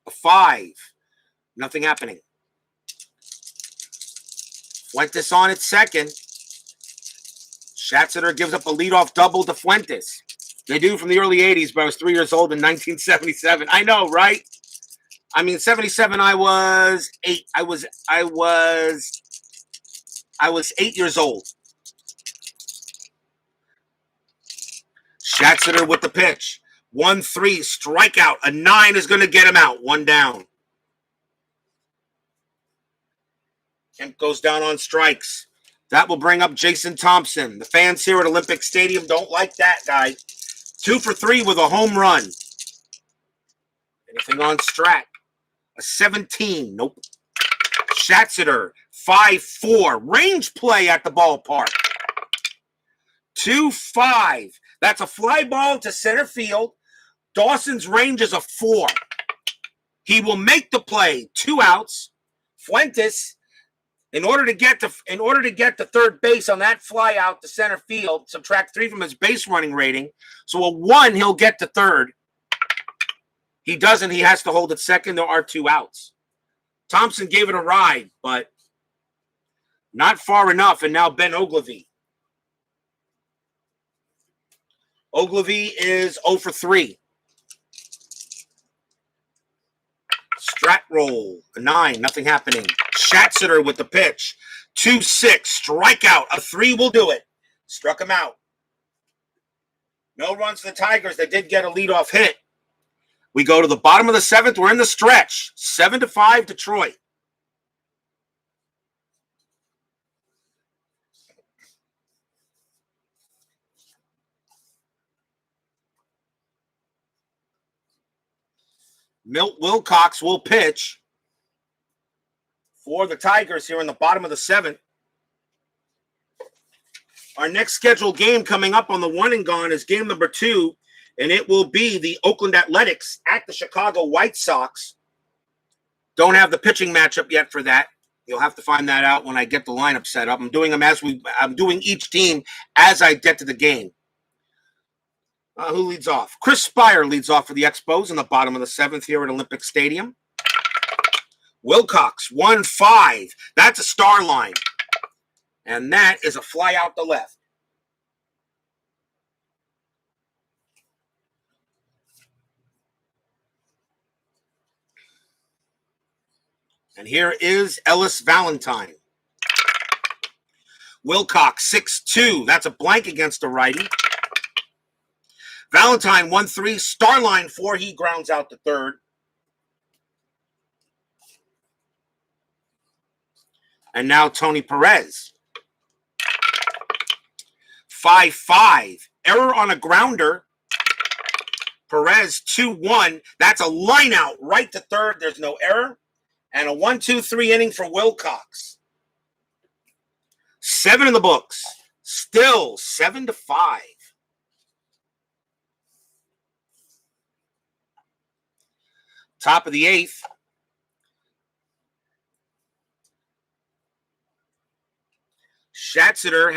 [SPEAKER 1] A 5. Nothing happening. Fuentes on at second. Schatzeder gives up a leadoff double to Fuentes. They do from the early 80s, but I was 3 years old in 1977. I know, right? I mean, 77, I was 8. I was 8 years old. Schatzeder with the pitch. 1-3, strikeout. A 9 is going to get him out. 1 down. Kemp goes down on strikes. That will bring up Jason Thompson. The fans here at Olympic Stadium don't like that guy. 2 for 3 with a home run. Anything on Strat? A 17. Nope. Schatzeder, 5-4. Range play at the ballpark. 2-5. That's a fly ball to center field. Dawson's range is a 4. He will make the play. 2 outs. Fuentes, in order to get to third base on that fly out to center field, subtract 3 from his base running rating. So a 1, he'll get to third. He doesn't. He has to hold at second. There are 2 outs. Thompson gave it a ride, but not far enough. And now Ben Ogilvy. Ogilvy is 0 for 3. Strat roll, a 9, nothing happening. Schatzeder with the pitch. 2-6, strikeout. A 3 will do it. Struck him out. No runs for the Tigers. They did get a leadoff hit. We go to the bottom of the 7th. We're in the stretch. 7-5 Detroit. Milt Wilcox will pitch for the Tigers here in the bottom of the 7th. Our next scheduled game coming up on the one and gone is game number 2, and it will be the Oakland Athletics at the Chicago White Sox. Don't have the pitching matchup yet for that. You'll have to find that out when I get the lineup set up. I'm doing each team as I get to the game. Who leads off? Chris Spire leads off for the Expos in the bottom of the 7th here at Olympic Stadium. Wilcox, 1-5. That's a star line. And that is a fly out the left. And here is Ellis Valentine. Wilcox, 6-2. That's a blank against the righty. Valentine, 1-3. Star line 4. He grounds out the third. And now Tony Perez. 5-5. Error on a grounder. Perez, 2-1. That's a line out right to third. There's no error. And a 1-2-3 inning for Wilcox. 7 in the books. Still 7-5. Top of the 8th. Schatzeder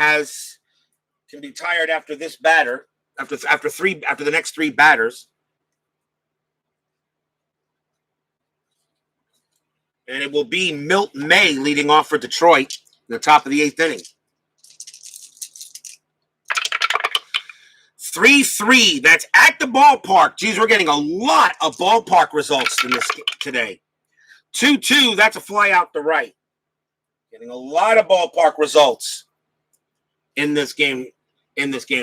[SPEAKER 1] can be tired after this batter, after the next 3 batters. And it will be Milt May leading off for Detroit in the top of the 8th inning. 3-3. That's at the ballpark. Geez, we're getting a lot of ballpark results in this today. 2-2. That's a fly out the right. Getting a lot of ballpark results in this game.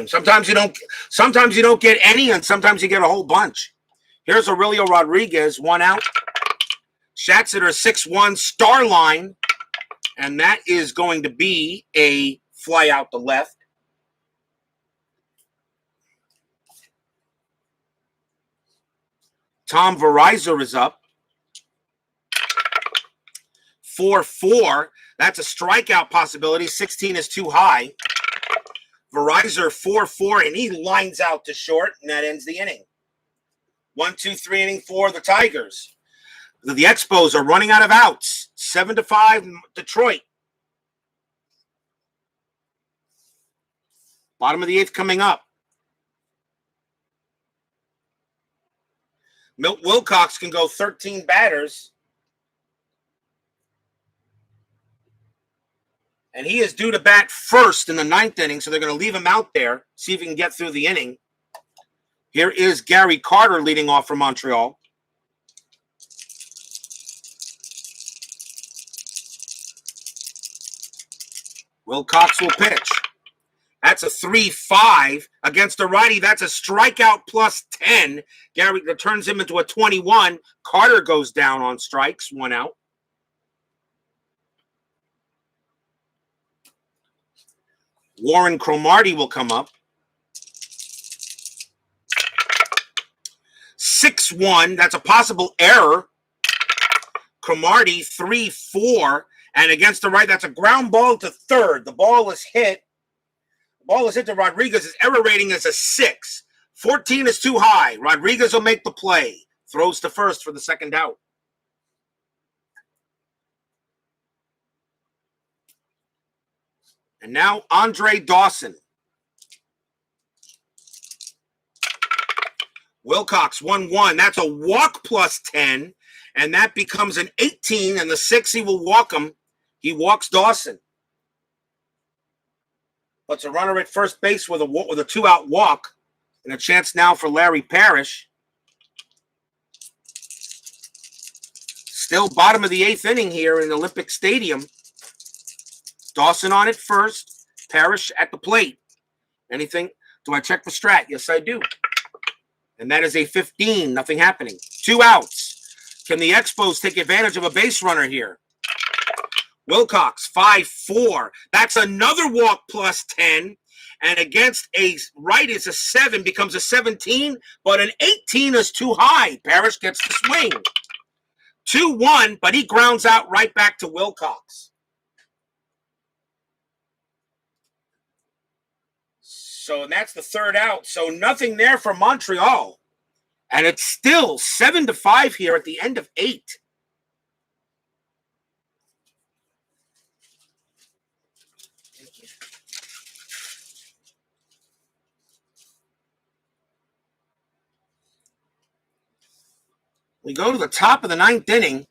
[SPEAKER 1] Sometimes you don't get any, and sometimes you get a whole bunch. Here's Aurelio Rodriguez, 1 out. Schatzeder, 6-1, star line, and that is going to be a fly out the left. Tom Verizor is up. 4-4. That's a strikeout possibility. 16 is too high. Verizor 4-4, and he lines out to short, and that ends the inning. 1-2-3 inning for the Tigers. The Expos are running out of outs. 7-5 Detroit. Bottom of the 8th coming up. Milt Wilcox can go 13 batters. And he is due to bat first in the 9th inning, so they're going to leave him out there, see if he can get through the inning. Here is Gary Carter leading off for Montreal. Wilcox will pitch. That's a 3-5 against the righty. That's a strikeout plus 10. Gary that turns him into a 21. Carter goes down on strikes, 1 out. Warren Cromartie will come up. 6-1. That's a possible error. Cromartie, 3-4. And against the right, that's a ground ball to third. The ball is hit. The ball is hit to Rodriguez. His error rating is a 6. 14 is too high. Rodriguez will make the play. Throws to first for the second out. And now Andre Dawson. Wilcox, 1-1. That's a walk plus 10. And that becomes an 18. And the 6, he will walk him. He walks Dawson. Puts a runner at first base with a 2-out walk. And a chance now for Larry Parrish. Still bottom of the 8th inning here in Olympic Stadium. Dawson on it first. Parrish at the plate. Anything? Do I check the strat? Yes, I do. And that is a 15. Nothing happening. 2 outs. Can the Expos take advantage of a base runner here? Wilcox, 5-4. That's another walk plus 10. And against a right is a 7, becomes a 17, but an 18 is too high. Parrish gets the swing. 2-1, but he grounds out right back to Wilcox. So and that's the third out. So nothing there for Montreal. And it's still 7-5 here at the end of 8. We go to the top of the 9th inning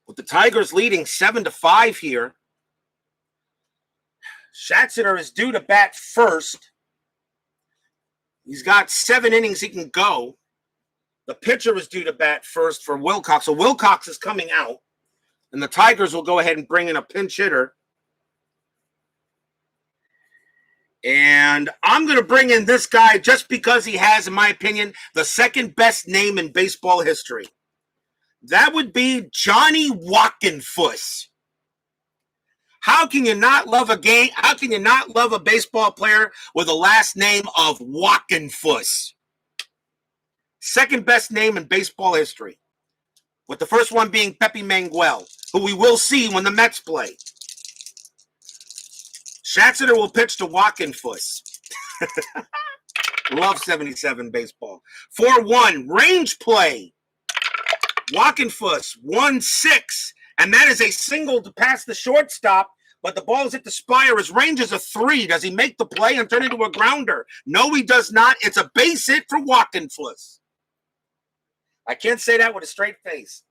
[SPEAKER 1] with the Tigers leading 7-5 here. Schatzeder is due to bat first. He's got 7 innings he can go. The pitcher is due to bat first for Wilcox. So Wilcox is coming out, and the Tigers will go ahead and bring in a pinch hitter. And I'm going to bring in this guy just because he has, in my opinion, the second best name in baseball history. That would be Johnny Wockenfuss. How can you not love a game? How can you not love a baseball player with the last name of Wockenfuss? Second best name in baseball history. With the first one being Pepe Manguel, who we will see when the Mets play. Schatzeder will pitch to Wockenfuss. Love 77 baseball. 4-1, range play. Wockenfuss, 1-6. And that is a single to pass the shortstop, but the ball is hit the spire. His range is a 3. Does he make the play and turn into a grounder? No, he does not. It's a base hit for Wockenfuss. I can't say that with a straight face.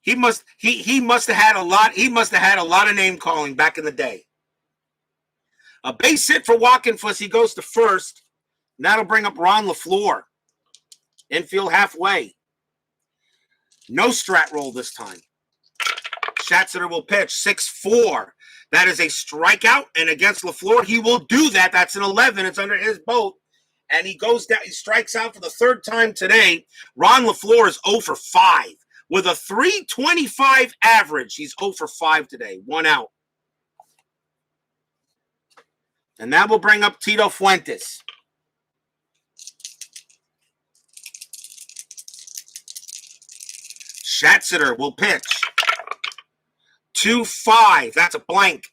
[SPEAKER 1] He must have had a lot of name calling back in the day. A base hit for Wockenfuss. He goes to first. And that'll bring up Ron LaFleur. Infield halfway. No strat roll this time. Schatzeder will pitch 6-4. That is a strikeout, and against LaFleur, he will do that. That's an 11. It's under his boat. And he goes down. He strikes out for the 3rd time today. Ron LaFleur is 0 for 5. With a .325 average, he's 0 for 5 today. 1 out. And that will bring up Tito Fuentes. Schatzeder will pitch. 2-5. That's a blank.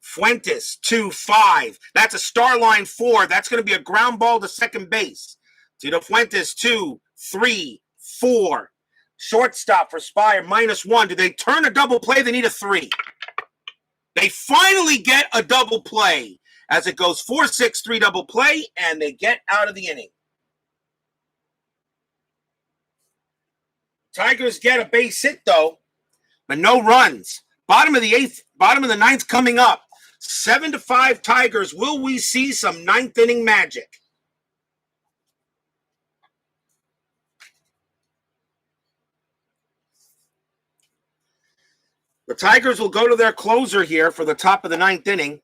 [SPEAKER 1] Fuentes, 2-5. That's a star line 4. That's going to be a ground ball to second base. Tito Fuentes, 2-3. 4. Shortstop for Spire, -1. Do they turn a double play? They need a 3. They finally get a double play as it goes 4-6-3 double play, and they get out of the inning. Tigers get a base hit, though, but no runs. Bottom of the 8th, bottom of the 9th coming up. 7-5 Tigers. Will we see some 9th inning magic? The Tigers will go to their closer here for the top of the 9th inning.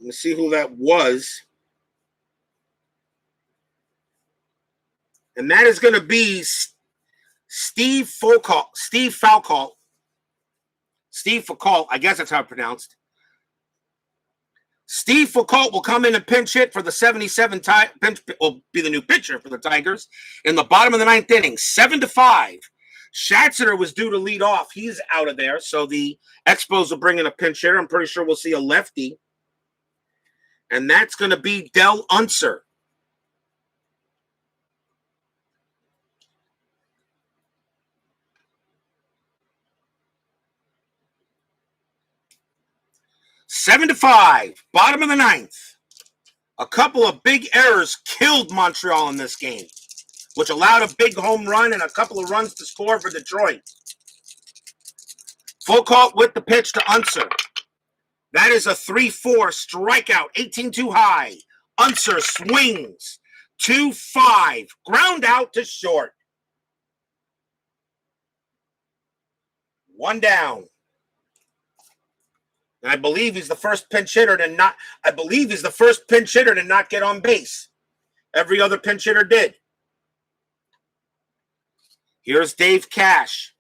[SPEAKER 1] Let me see who that was. And that is going to be Steve Foucault. Steve Foucault. I guess that's how it's pronounced. Steve Foucault will come in and pinch hit for the 77 will be the new pitcher for the Tigers in the bottom of the 9th inning. 7-5. Schatzeder was due to lead off. He's out of there. So the Expos will bring in a pinch hitter. I'm pretty sure we'll see a lefty. And that's going to be Del Unser. Seven to 5, bottom of the 9th. A couple of big errors killed Montreal in this game, which allowed a big home run and a couple of runs to score for Detroit. Foucault with the pitch to Unser. That is a 3-4 strikeout, 18 too high. Unser swings, 2-5, ground out to short. 1 down. And I believe he's the first pinch hitter to not. I believe he's the first pinch hitter to not get on base. Every other pinch hitter did. Here's Dave Cash.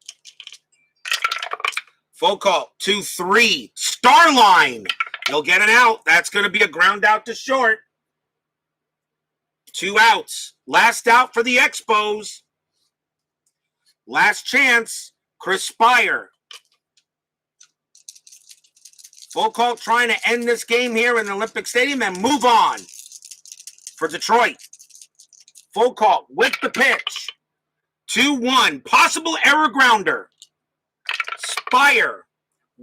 [SPEAKER 1] Full call. 2-3. Star line. He'll get an out. That's going to be a ground out to short. 2 outs. Last out for the Expos. Last chance. Chris Spire. Full call, trying to end this game here in the Olympic Stadium and move on for Detroit. Full call with the pitch. 2-1. Possible error grounder. Spire.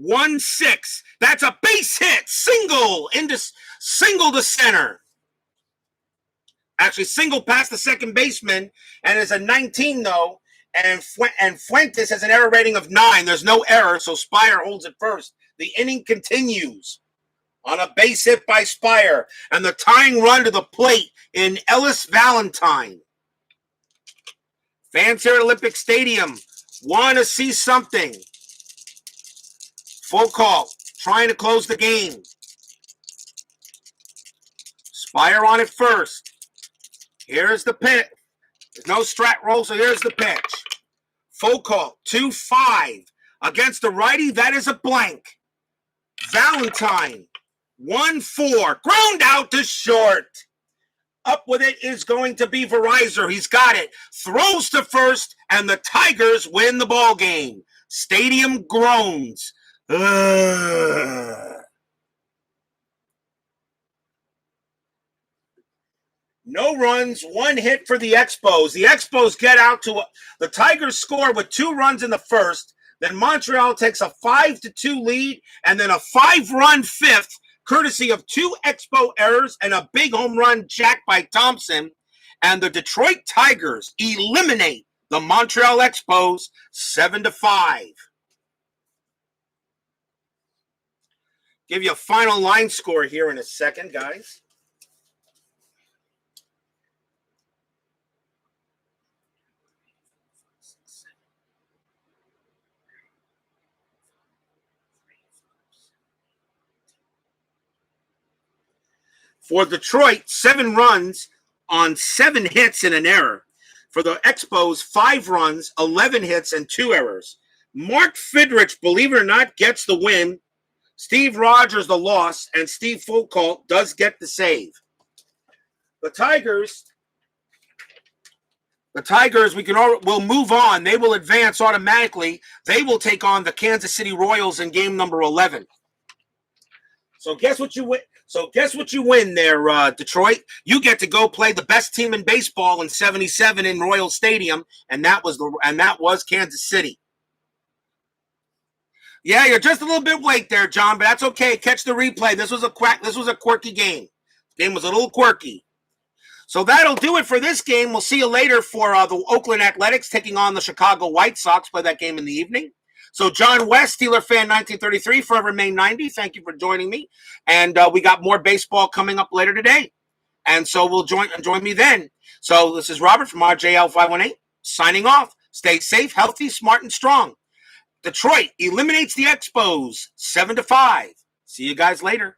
[SPEAKER 1] 1-6. That's a base hit. Single to center. Actually, single past the second baseman, and is a 19 though. And Fuentes has an error rating of 9. There's no error, so Spire holds it first. The inning continues on a base hit by Spire, and the tying run to the plate in Ellis Valentine. Fans here at Olympic Stadium want to see something. Full call, trying to close the game. Spire on it first. Here's the pitch. There's no strat roll, so here's the pitch. Full call, 2-5. Against the righty, that is a blank. Valentine, 1-4. Ground out to short. Up with it is going to be Verizor. He's got it. Throws to first, and the Tigers win the ball game. Stadium groans. No runs, 1 hit for the Expos. The Expos get out to the Tigers score with 2 runs in the first. Then Montreal takes a 5-2 lead, and then a 5-run fifth, courtesy of 2 Expo errors and a big home run jacked by Thompson. And the Detroit Tigers eliminate the Montreal Expos 7-5. Give you a final line score here in a second, guys. For Detroit, 7 runs on 7 hits and an error. For the Expos, 5 runs, 11 hits, and 2 errors. Mark Fidrych, believe it or not, gets the win. Steve Rogers the loss, and Steve Fulcalt does get the save. The Tigers, will move on. They will advance automatically. They will take on the Kansas City Royals in game number 11. So guess what you win? There, Detroit. You get to go play the best team in baseball in '77 in Royal Stadium, and that was Kansas City. Yeah, you're just a little bit late there, John, but that's okay. Catch the replay. This was a quirky game. The game was a little quirky. So that'll do it for this game. We'll see you later for the Oakland Athletics taking on the Chicago White Sox. Play that game in the evening. So John West, Steeler fan 1933, forever remain 90. Thank you for joining me. And we got more baseball coming up later today. And so we'll join me then. So this is Robert from RJL 518 signing off. Stay safe, healthy, smart, and strong. Detroit eliminates the Expos 7-5. See you guys later.